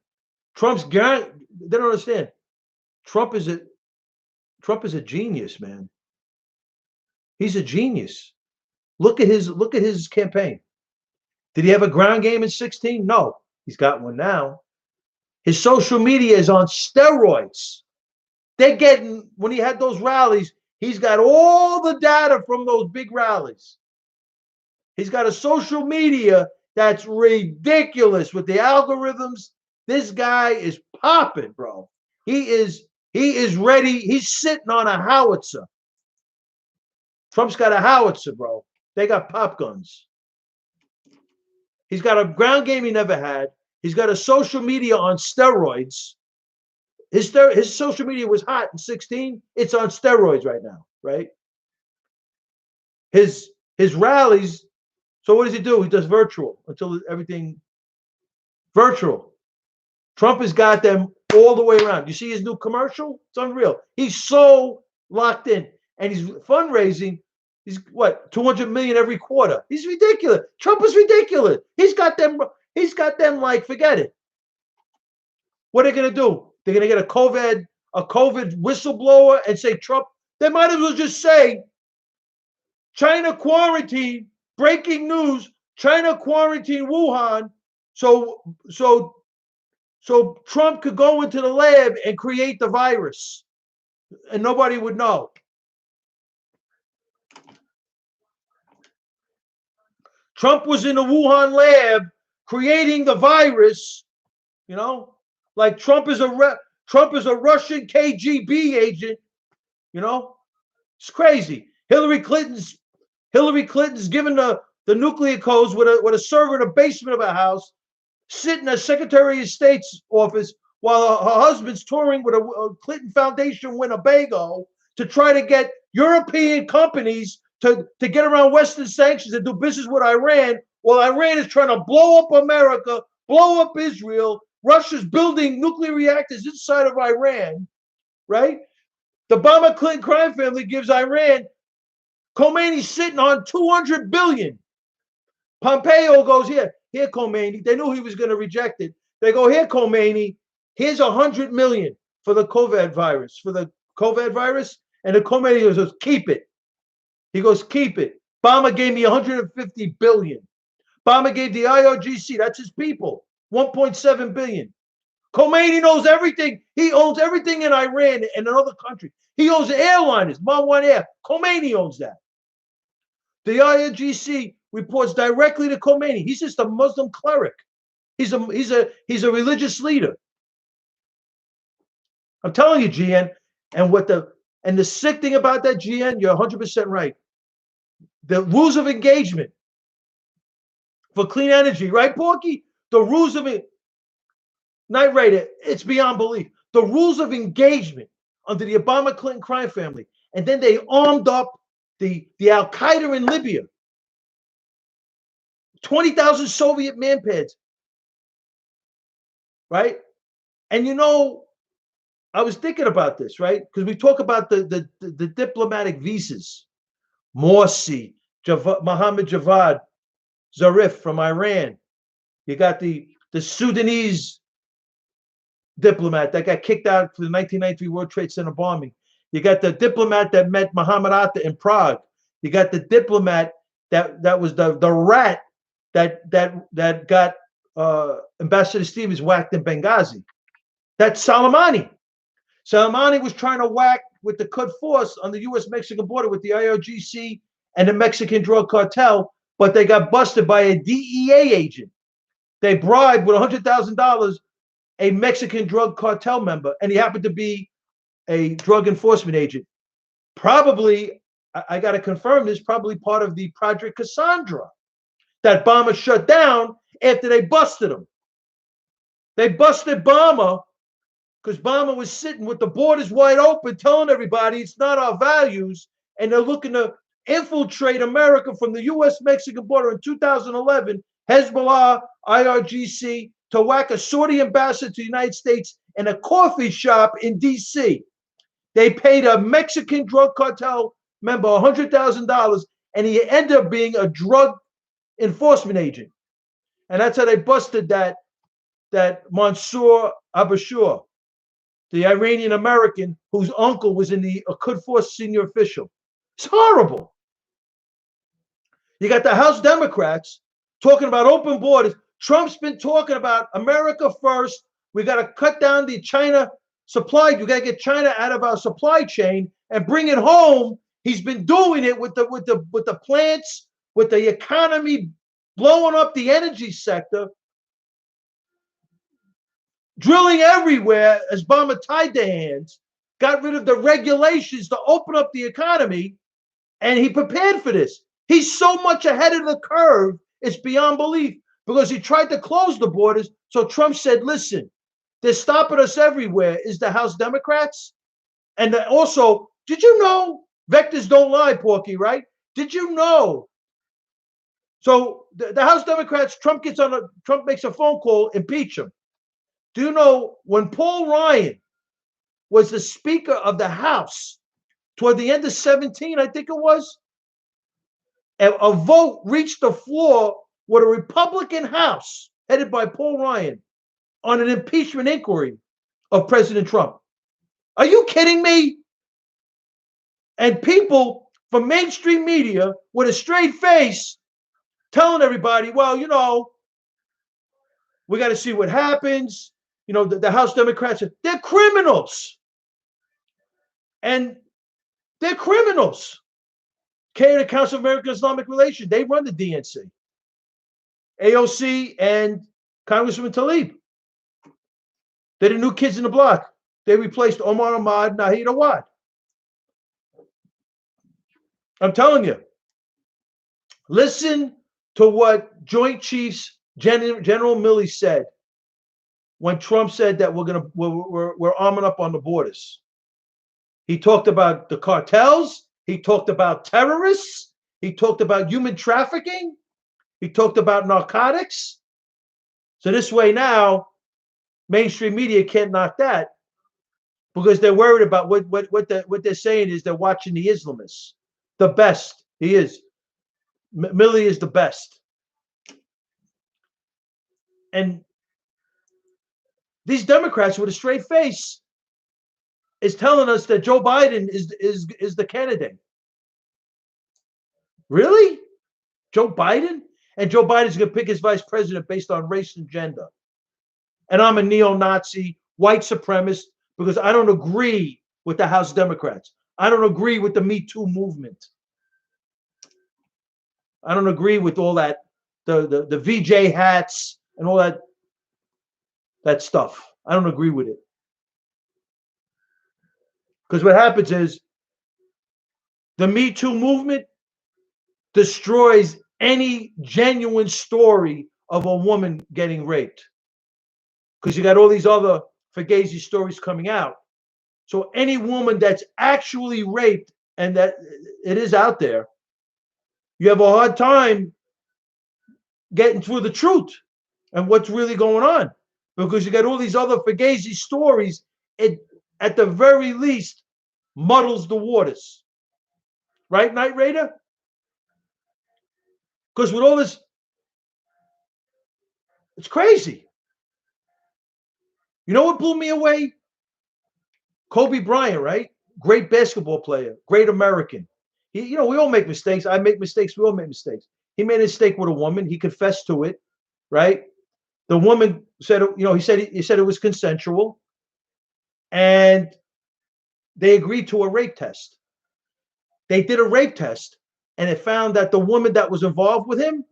They don't understand. Trump is a genius, man. He's a genius. Look at his campaign. Did he have a ground game in 2016? No. He's got one now. His social media is on steroids. They're getting, when he had those rallies, he's got all the data from those big rallies. He's got a social media that's ridiculous with the algorithms. This guy is popping, bro. He is ready. He's sitting on a howitzer. Trump's got a howitzer, bro. They got pop guns. He's got a ground game he never had. He's got a social media on steroids. His social media was hot in 2016. It's on steroids right now, right? His rallies. So what does he do? He does virtual until everything virtual. Trump has got them all the way around. You see his new commercial? It's unreal. He's so locked in, and he's fundraising. He's what, 200 million every quarter. He's ridiculous. Trump is ridiculous. He's got them like, forget it. What are they gonna do? They're gonna get a COVID whistleblower and say Trump. They might as well just say China quarantine, breaking news, China quarantine Wuhan. So Trump could go into the lab and create the virus and nobody would know. Trump was in the Wuhan lab creating the virus, like Trump is a Russian KGB agent, It's crazy. Hillary Clinton's given the nuclear codes with a server in the basement of a house, sitting at Secretary of State's office while her husband's touring with a Clinton Foundation Winnebago to try to get European companies to get around Western sanctions and do business with Iran, while Iran is trying to blow up America, blow up Israel. Russia's building nuclear reactors inside of Iran, right? The Obama-Clinton crime family gives Iran, Khomeini sitting on 200 billion. Pompeo goes, here, Khomeini. They knew he was going to reject it. They go, here, Khomeini, here's 100 million for the COVID virus, And the Khomeini goes, keep it. He goes, keep it. Obama gave me 150 billion. Obama gave the IRGC, that's his people, 1.7 billion. Khomeini knows everything. He owns everything in Iran and in other countries. He owns the airliners, Marwan Air. Khomeini owns that. The IRGC reports directly to Khomeini. He's just a Muslim cleric. He's a religious leader. I'm telling you, GN. And the sick thing about that, GN, you're 100% right. The rules of engagement for clean energy, right, Porky? The rules of it, Night Raider, it's beyond belief. The rules of engagement under the Obama-Clinton crime family, and then they armed up the Al Qaeda in Libya. 20,000 Soviet manpads, right? And I was thinking about this, right? Because we talk about the diplomatic visas. Morsi, Mohammed Javad Zarif from Iran. You got the Sudanese diplomat that got kicked out for the 1993 World Trade Center bombing. You got the diplomat that met Muhammad Atta in Prague. You got the diplomat that was the rat that got Ambassador Stevens whacked in Benghazi. That's Soleimani. Soleimani was trying to whack with the Quds Force on the U.S.-Mexican border with the IRGC and the Mexican drug cartel, but they got busted by a DEA agent. They bribed with $100,000 a Mexican drug cartel member, and he happened to be a drug enforcement agent. Probably, I got to confirm this, probably part of the Project Cassandra that Obama shut down after they busted him. They busted Obama because Obama was sitting with the borders wide open, telling everybody it's not our values, and they're looking to infiltrate America from the U.S.-Mexican border in 2011, Hezbollah, IRGC, to whack a Saudi ambassador to the United States in a coffee shop in D.C. They paid a Mexican drug cartel member $100,000, and he ended up being a drug enforcement agent. And that's how they busted that Mansour Abashur, the Iranian American whose uncle was in the Quds Force senior official. It's horrible. You got the House Democrats talking about open borders. Trump's been talking about America first. We got to cut down the China supply. We got to get China out of our supply chain and bring it home. He's been doing it with the plants with the economy blowing up the energy sector, drilling everywhere as Obama tied their hands, got rid of the regulations to open up the economy, and he prepared for this. He's so much ahead of the curve, it's beyond belief, because he tried to close the borders. So Trump said, listen, they're stopping us everywhere. Is the House Democrats? And also, did you know, vectors don't lie, Porky, right? Did you know? So the House Democrats, Trump makes a phone call, impeach him. Do you know when Paul Ryan was the Speaker of the House toward the end of 17, I think it was, a vote reached the floor with a Republican House headed by Paul Ryan on an impeachment inquiry of President Trump. Are you kidding me? And people from mainstream media with a straight face telling everybody, well, we got to see what happens. The House Democrats, they're criminals. And they're criminals. The Council of American Islamic Relations, they run the DNC. AOC and Congressman Tlaib. They're the new kids in the block. They replaced Omar Ahmad, Nahid Awad. I'm telling you. Listen to what Joint Chiefs General Milley said when Trump said that we're arming up on the borders. He talked about the cartels. He talked about terrorists. He talked about human trafficking. He talked about narcotics. So this way now, mainstream media can't knock that because they're worried about what they're saying is they're watching the Islamists. The best. He is. Milley is the best. And these Democrats with a straight face is telling us that Joe Biden is the candidate. Really? Joe Biden? And Joe Biden's going to pick his vice president based on race and gender. And I'm a neo-Nazi, white supremacist, because I don't agree with the House Democrats. I don't agree with the Me Too movement. I don't agree with all that, the VJ hats and all that stuff. I don't agree with it. Because what happens is the Me Too movement destroys any genuine story of a woman getting raped. Because you got all these other Fugazi stories coming out. So any woman that's actually raped, and that it is out there, you have a hard time getting through the truth and what's really going on. Because you got all these other Fugazi stories, it at the very least muddles the waters. Right, Night Raider? Because with all this, it's crazy. You know what blew me away? Kobe Bryant, right? Great basketball player, great American. We all make mistakes. I make mistakes. We all make mistakes. He made a mistake with a woman. He confessed to it, right? The woman said, he said it was consensual, and they agreed to a rape test. They did a rape test, and it found that the woman that was involved with him,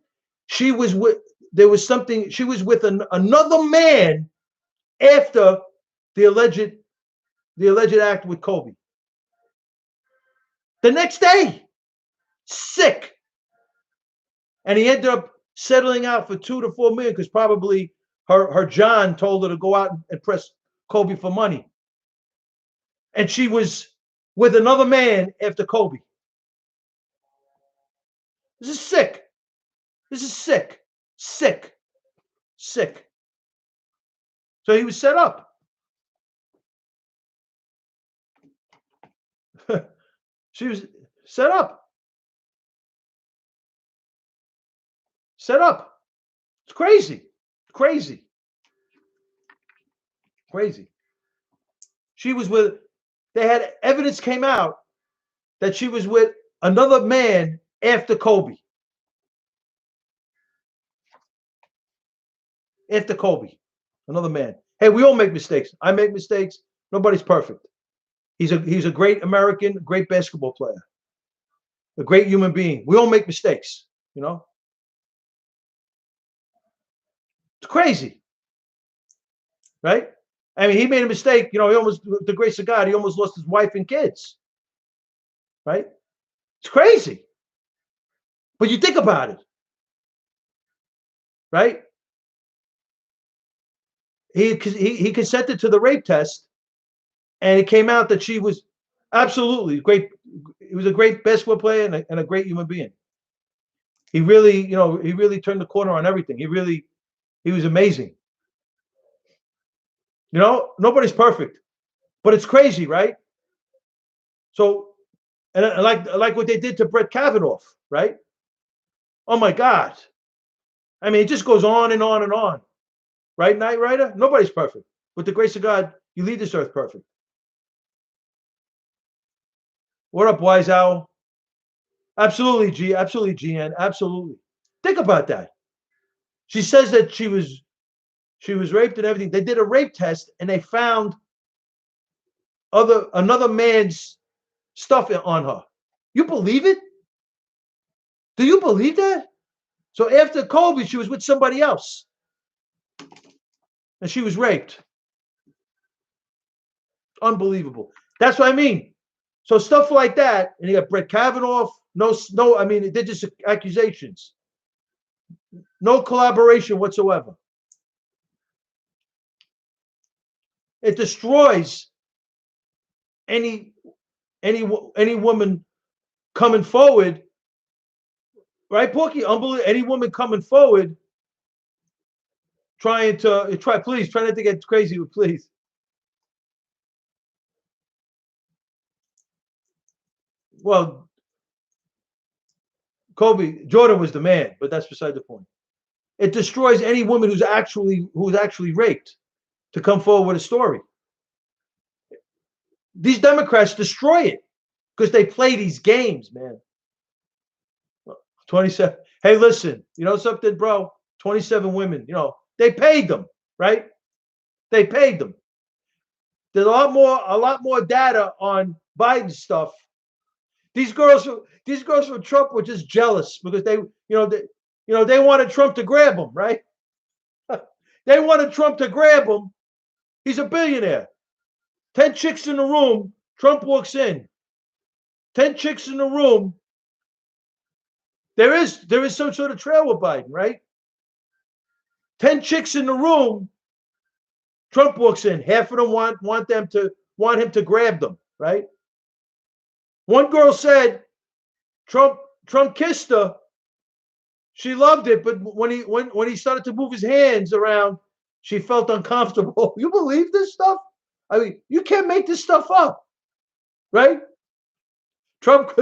she was with another man after the alleged act with Kobe. The next day, sick. And he ended up settling out for $2 to $4 million because probably her John told her to go out and press Kobe for money. And she was with another man after Kobe. This is sick. This is sick. Sick. Sick. So he was set up. She was set up. Set up. It's crazy. Crazy. Crazy. She was they had evidence came out that she was with another man after Kobe. After Kobe. Another man. Hey, we all make mistakes. I make mistakes. Nobody's perfect. He's a great American, great basketball player, a great human being. We all make mistakes. You know, it's crazy, right? I mean, he made a mistake. You know, he almost, with the grace of God, he almost lost his wife and kids, right? It's crazy. But you think about it, right? He consented to the rape test, and it came out that she was absolutely great. He was a great basketball player and a great human being. He really, he really turned the corner on everything. He was amazing. Nobody's perfect, but it's crazy, right? So, and like what they did to Brett Kavanaugh, right? Oh my God! I mean, it just goes on and on and on, right, Night Rider? Nobody's perfect. With the grace of God, you leave this earth perfect. What up, Wise Owl? Absolutely, absolutely, GN, absolutely. Think about that. She says that she was raped and everything. They did a rape test and they found another man's stuff on her. You believe it? Do you believe that? So after Kobe, she was with somebody else, and she was raped. Unbelievable. That's what I mean. So stuff like that, and you got Brett Kavanaugh. No. I mean, they're just accusations. No collaboration whatsoever. It destroys any any woman coming forward, right, Porky? Unbelievable. Any woman coming forward trying please, try not to get crazy, please. Well, Jordan was the man, but that's beside the point. It destroys any woman who's actually raped to come forward with a story. These Democrats destroy it because they play these games, man. 27. Hey, listen, you know something, bro? 27 women, they paid them, right? They paid them. There's a lot more data on Biden stuff. These girls from Trump were just jealous because they wanted Trump to grab them, right? They wanted Trump to grab them. He's a billionaire. 10 chicks in the room. Trump walks in. 10 chicks in the room. There is some sort of trail with Biden, right? 10 chicks in the room. Trump walks in. Half of them want him to grab them, right? One girl said Trump kissed her. She loved it, but when he started to move his hands around, she felt uncomfortable. You believe this stuff? I mean, you can't make this stuff up, right? Trump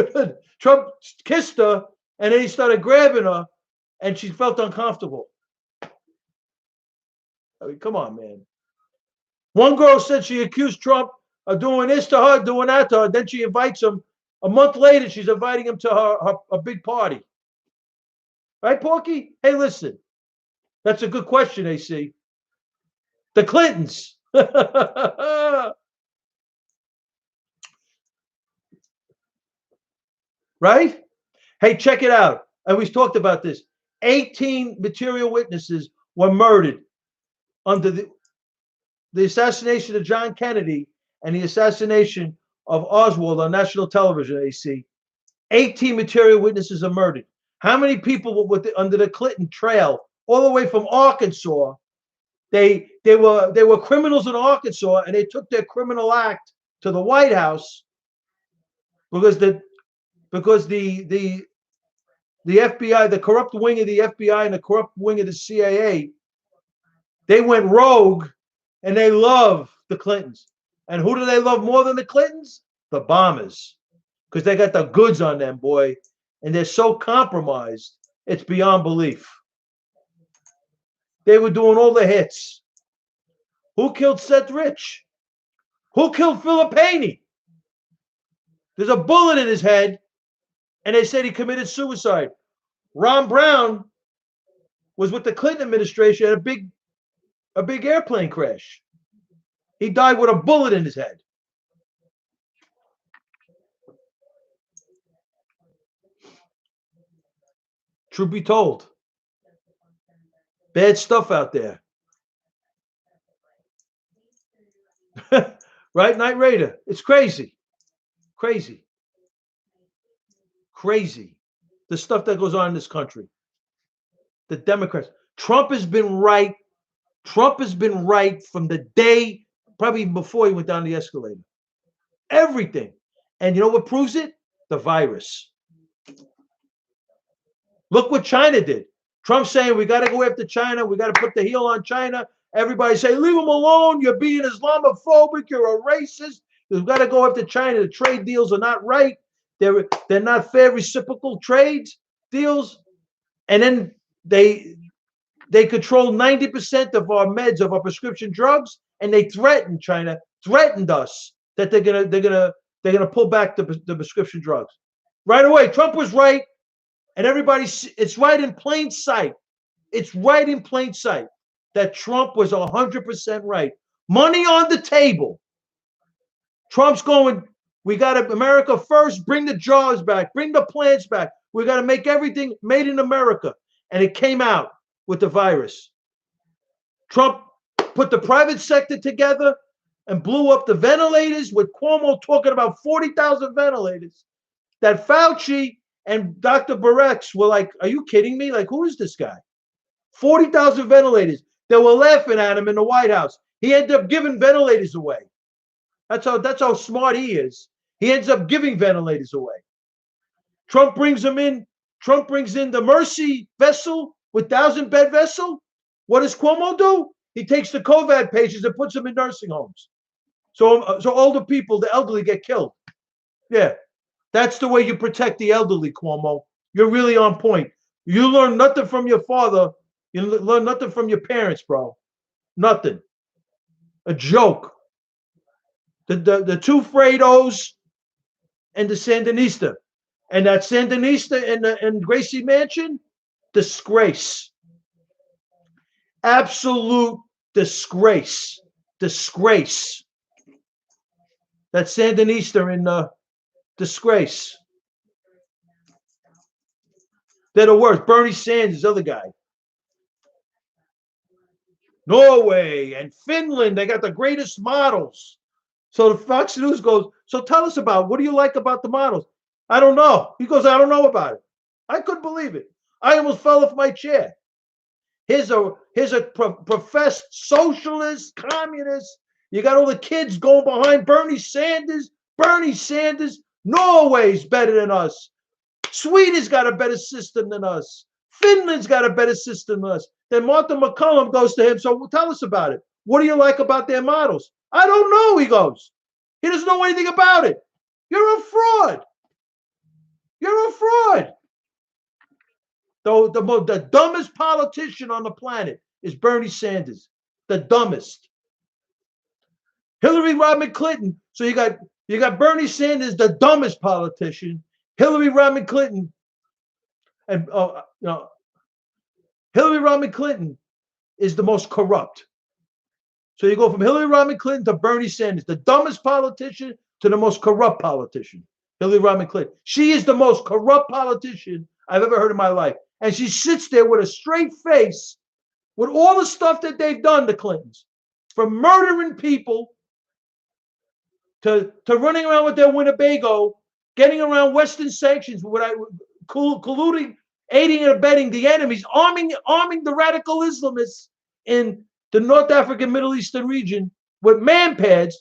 kissed her, and then he started grabbing her, and she felt uncomfortable. I mean, come on, man. One girl said she accused Trump of doing this to her, doing that to her. Then she invites him. A month later, she's inviting him to her big party. Right, Porky? Hey, listen. That's a good question, AC. The Clintons. Right? Hey, check it out. And we've talked about this. 18 material witnesses were murdered under the assassination of John Kennedy and the assassination of Oswald on national television, AC. 18 material witnesses are murdered. How many people were under the Clinton trail all the way from Arkansas? They were criminals in Arkansas, and they took their criminal act to the White House because the FBI, the corrupt wing of the FBI and the corrupt wing of the CIA, they went rogue, and they love the Clintons. And who do they love more than the Clintons? The bombers, because they got the goods on them, boy, and they're so compromised, it's beyond belief. They were doing all the hits. Who killed Seth Rich? Who killed Philip Haney? There's a bullet in his head, and they said he committed suicide. Ron Brown was with the Clinton administration at a big airplane crash. He died with a bullet in his head. Truth be told, bad stuff out there. Right, Night Raider? It's crazy. Crazy. Crazy. The stuff that goes on in this country. The Democrats. Trump has been right. Trump has been right from the day, probably even before he went down the escalator. Everything. And you know what proves it? The virus. Look what China did. Trump saying we got to go after China. We got to put the heel on China. Everybody say, leave them alone. You're being Islamophobic. You're a racist. We've got to go after China. The trade deals are not right. They're not fair reciprocal trades deals. And then they control 90% of our meds, of our prescription drugs, and they threatened China, threatened us that they're gonna pull back the prescription drugs. Right away, Trump was right, and it's right in plain sight. It's right in plain sight that Trump was 100% right. Money on the table. Trump's going, we got to America first, bring the jobs back, bring the plants back. We got to make everything made in America. And it came out with the virus. Trump put the private sector together and blew up the ventilators, with Cuomo talking about 40,000 ventilators. That Fauci and Dr. Barex were like, are you kidding me? Like, who is this guy? 40,000 ventilators. They were laughing at him in the White House. He ended up giving ventilators away. That's how smart he is. He ends up giving ventilators away. Trump brings them in. Trump brings in the Mercy vessel with 1,000-bed vessel. What does Cuomo do? He takes the COVID patients and puts them in nursing homes. So older people, the elderly, get killed. Yeah, that's the way you protect the elderly, Cuomo. You're really on point. You learn nothing from your father. You learn nothing from your parents, bro. Nothing. A joke. The two Fredos and the Sandinista. And that Sandinista in Gracie Mansion, disgrace. Absolute disgrace. Disgrace. That Sandinista in disgrace. They're the worst. Bernie Sanders, other guy. Norway and Finland, they got the greatest models. So the Fox News goes, so tell us what do you like about the models? I don't know. He goes, I don't know about it. I couldn't believe it. I almost fell off my chair. Here's a professed socialist, communist. You got all the kids going behind Bernie Sanders. Bernie Sanders. Norway's better than us. Sweden's got a better system than us. Finland's got a better system than us. Then Martha McCullum goes to him, so tell us about it. What do you like about their models? I don't know, he goes. He doesn't know anything about it. You're a fraud. You're a fraud. The dumbest politician on the planet is Bernie Sanders. The dumbest. Hillary Rodham Clinton. So you got Bernie Sanders, the dumbest politician. Hillary Rodham Clinton, and Hillary Rodham Clinton is the most corrupt. So you go from Hillary Rodham Clinton to Bernie Sanders, the dumbest politician to the most corrupt politician. Hillary Rodham Clinton. She is the most corrupt politician I've ever heard in my life. And she sits there with a straight face with all the stuff that they've done, the Clintons, from murdering people to running around with their Winnebago, getting around Western sanctions, colluding, aiding and abetting the enemies, arming the radical Islamists in the North African, Middle Eastern region with manpads.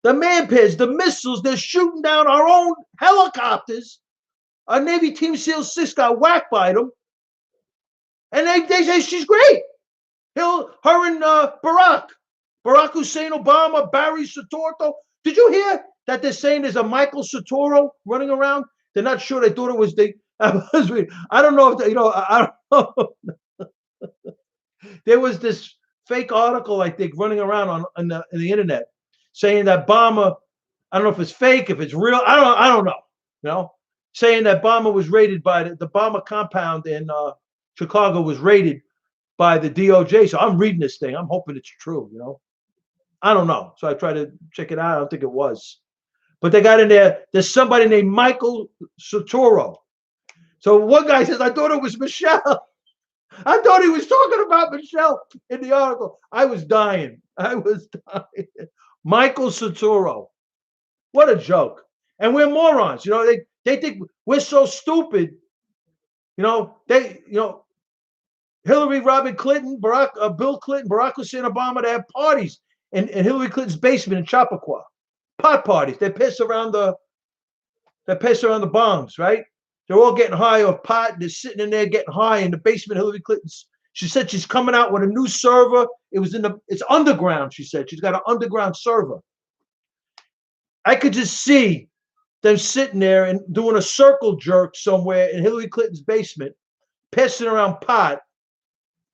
The manpads, the missiles, they're shooting down our own helicopters. Our Navy Team SEAL 6 got whacked by them. And they say she's great. Her and Barack Hussein Obama, Barry Soetoro. Did you hear that they're saying there's a Michael Soetoro running around? They're not sure. They thought it was I don't know if I don't know. There was this fake article, I think, running around on the internet saying that Obama, I don't know if it's fake, if it's real. I don't know. Saying that Obama was raided by the Obama compound in Chicago was raided by the DOJ. So I'm reading this thing. I'm hoping it's true. I don't know. So I tried to check it out. I don't think it was. But they got in there. There's somebody named Michael Soetoro. So one guy says, I thought it was Michelle. I thought he was talking about Michelle in the article. I was dying. I was dying. Michael Soturo. What a joke. And we're morons. They think we're so stupid. Hillary, Robert Clinton, Bill Clinton, Barack Hussein Obama, they have parties in Hillary Clinton's basement in Chappaqua. Pot parties. They pass around the bongs, right? They're all getting high off pot. They're sitting in there getting high in the basement of Hillary Clinton's. She said she's coming out with a new server. It's underground, she said. She's got an underground server. I could just see them sitting there and doing a circle jerk somewhere in Hillary Clinton's basement, passing around pot,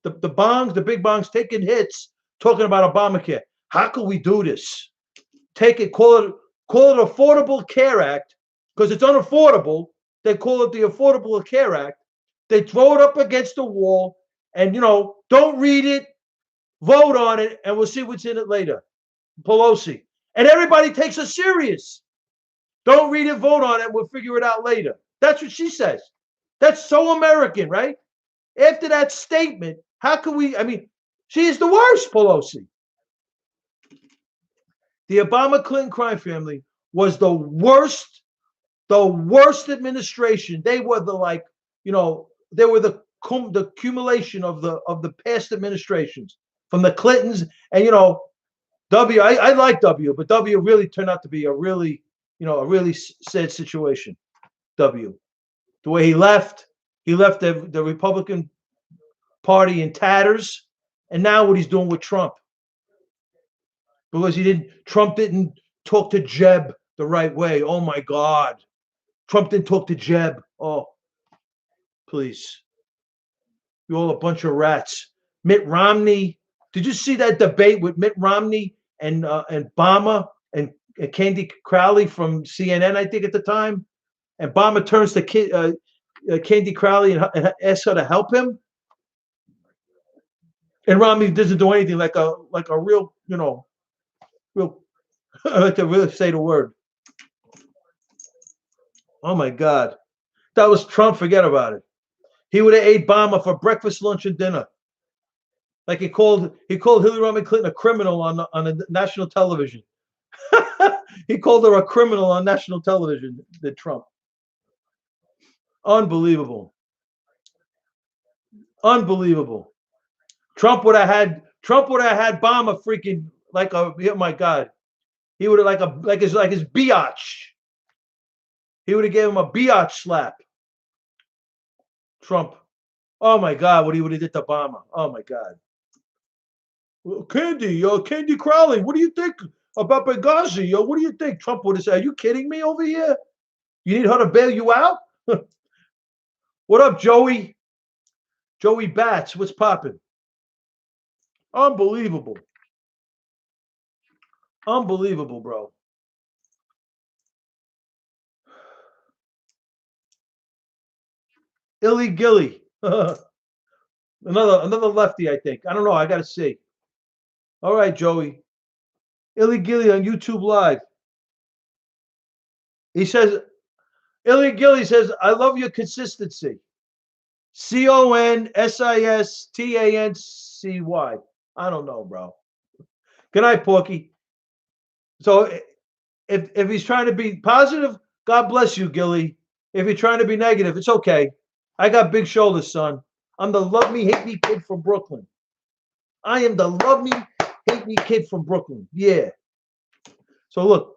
the bongs, the big bongs, taking hits, talking about Obamacare. How can we do this? Call it Affordable Care Act, because it's unaffordable. They call it the Affordable Care Act. They throw it up against the wall and, don't read it, vote on it, and we'll see what's in it later. Pelosi. And everybody takes her serious. Don't read it, vote on it, we'll figure it out later. That's what she says. That's so American, right? After that statement, how can we, she is the worst, Pelosi. The Obama-Clinton crime family was the worst administration. They were the accumulation of the past administrations from the Clintons. And W, I like W, but W really turned out to be a really sad situation. W, the way he left the Republican Party in tatters, and now what he's doing with Trump, because Trump didn't talk to Jeb the right way. Oh my God, Trump didn't talk to Jeb. Oh, please, you're all a bunch of rats. Mitt Romney. Did you see that debate with Mitt Romney and Obama and Candy Crowley from CNN? I think at the time, and Obama turns to Candy Crowley and asks her to help him, and Romney doesn't do anything like a real real. I like to really say the word. Oh my God, that was Trump. Forget about it. He would have ate Obama for breakfast, lunch, and dinner. Like he called Hillary Rodham Clinton a criminal on the national television. He called her a criminal on national television. Did Trump? Unbelievable. Unbelievable. Trump would have had Obama freaking like a, oh my God. He would have like his biatch. He would have gave him a biatch slap. Trump. Oh my God, what he would have did to Obama. Oh my God. Candy Crowley, what do you think about Benghazi? What do you think? Trump would have said, are you kidding me over here? You need her to bail you out? What up, Joey? Joey Bats, what's popping? Unbelievable. Unbelievable, bro. Illy Gilly. Another lefty, I think. I don't know. I got to see. All right, Joey. Illy Gilly on YouTube Live. He says, Illy Gilly says, I love your consistency. CONSISTANCY. I don't know, bro. Good night, Porky. So if he's trying to be positive, God bless you, Gilly. If you're trying to be negative, it's okay. I got big shoulders, son. I'm the love me, hate me kid from Brooklyn. I am the love me, hate me kid from Brooklyn. Yeah. So look,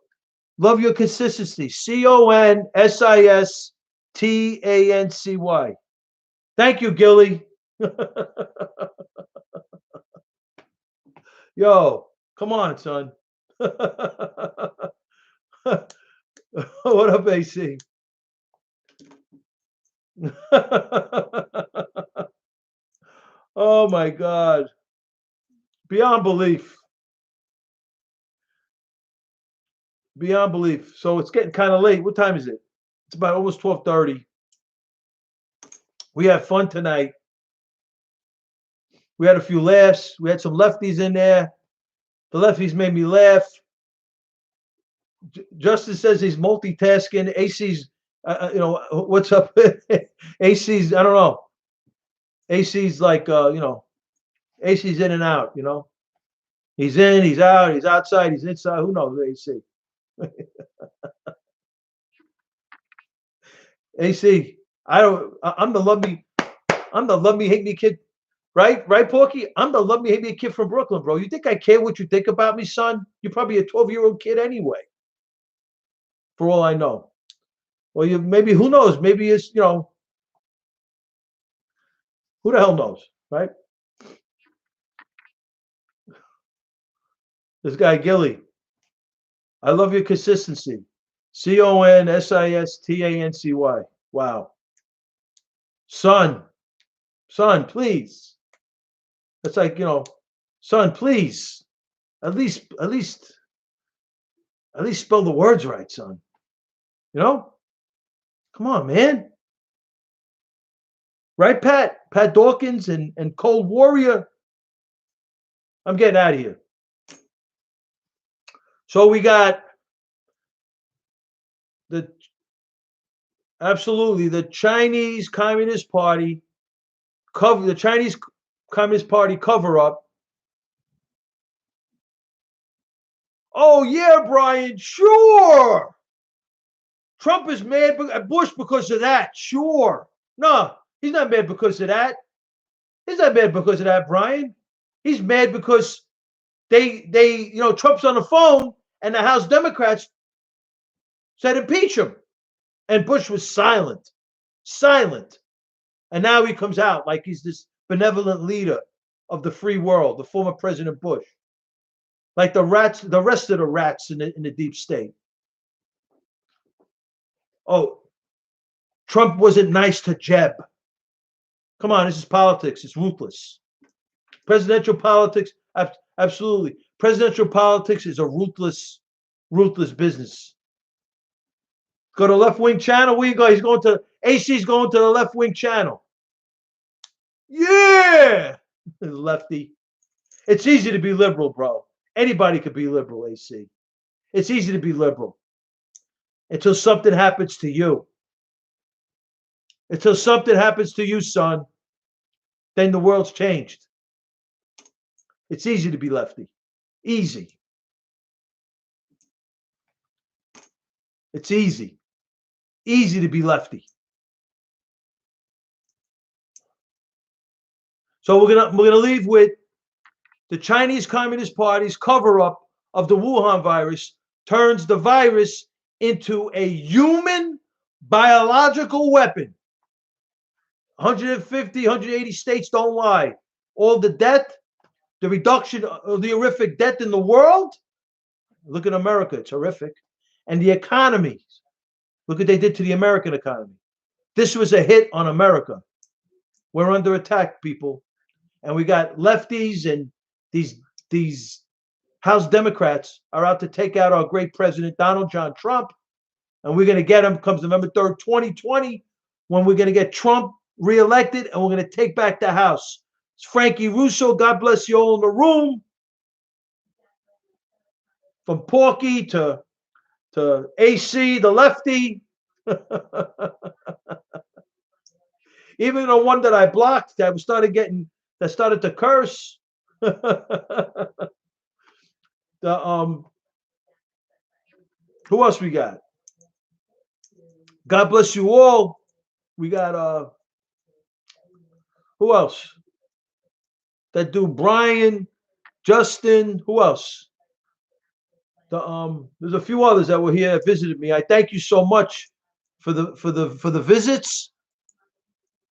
love your consistency. CONSISTANCY. Thank you, Gilly. Yo, come on, son. What up, AC? Oh my God. Beyond belief. Beyond belief. So it's getting kind of late. What time is it? It's about almost 12:30. We had fun tonight. We had a few laughs. We had some lefties in there. The lefties made me laugh. Justin says he's multitasking. AC's What's up? AC's, I don't know. AC's like, AC's in and out, He's in, he's out, he's outside, he's inside. Who knows, AC? AC, I'm the love me, hate me kid. Right, Porky? I'm the love me, hate me kid from Brooklyn, bro. You think I care what you think about me, son? You're probably a 12-year-old kid anyway, for all I know. Well, maybe, who knows? Maybe it's, who the hell knows, right? This guy, Gilly, I love your consistency. CONSISTANCY. Wow. Son, please. It's like, son, please. At least spell the words right, son. Come on, man. Right, Pat? Pat Dawkins and Cold Warrior. I'm getting out of here. So we got the Chinese Communist Party the Chinese Communist Party cover up. Oh yeah, Brian, sure. Trump is mad at Bush because of that. Sure. No, he's not mad because of that. He's not mad because of that, Brian. He's mad because Trump's on the phone and the House Democrats said impeach him. And Bush was silent. And now he comes out like he's this benevolent leader of the free world, the former President Bush. Like the rest of the rats in the deep state. Oh, Trump wasn't nice to Jeb. Come on, this is politics. It's ruthless. Presidential politics, absolutely. Presidential politics is a ruthless business. Go to left wing channel. Where you go? He's going to AC's going to the left wing channel. Yeah, lefty. It's easy to be liberal, bro. Anybody could be liberal, AC. It's easy to be liberal until something happens to you. Until something happens to you, son, then the world's changed. It's easy to be lefty. Easy. It's easy. Easy to be lefty. So we're gonna leave with the Chinese Communist Party's cover-up of the Wuhan virus turns the virus into a human biological weapon. 150, 180 states don't lie. All the death, the reduction of the horrific death in the world. Look at America, it's horrific. And the economy. Look what they did to the American economy. This was a hit on America. We're under attack, people. And we got lefties and these House Democrats are out to take out our great president, Donald John Trump. And we're going to get him comes November 3rd, 2020, when we're going to get Trump reelected and we're going to take back the House. It's Frankie Russo. God bless you all in the room. From Porky to AC, the lefty. Even the one that I blocked that started to curse. Who else we got? God bless you all. We got who else? That dude Brian, Justin, who else? There's a few others that were here that visited me. I thank you so much for the visits.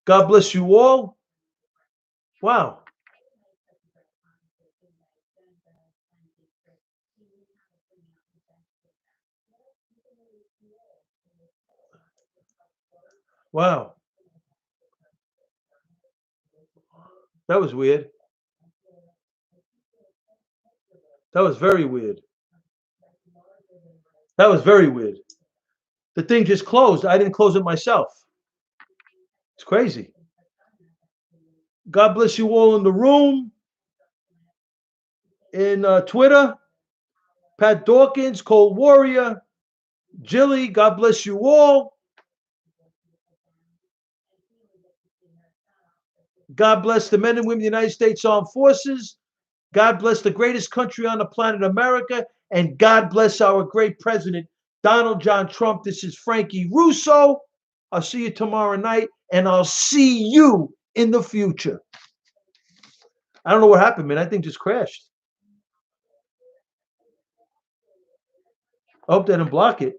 God bless you all. Wow. Wow. That was weird. That was very weird. That was very weird. The thing just closed. I didn't close it myself. It's crazy. God bless you all in the room. In Twitter, Pat Dawkins, Cold Warrior, Jilly, God bless you all. God bless the men and women of the United States Armed Forces. God bless the greatest country on the planet, America. And God bless our great president, Donald John Trump. This is Frankie Russo. I'll see you tomorrow night, and I'll see you in the future. I don't know what happened, man. That thing just crashed. I hope they didn't block it.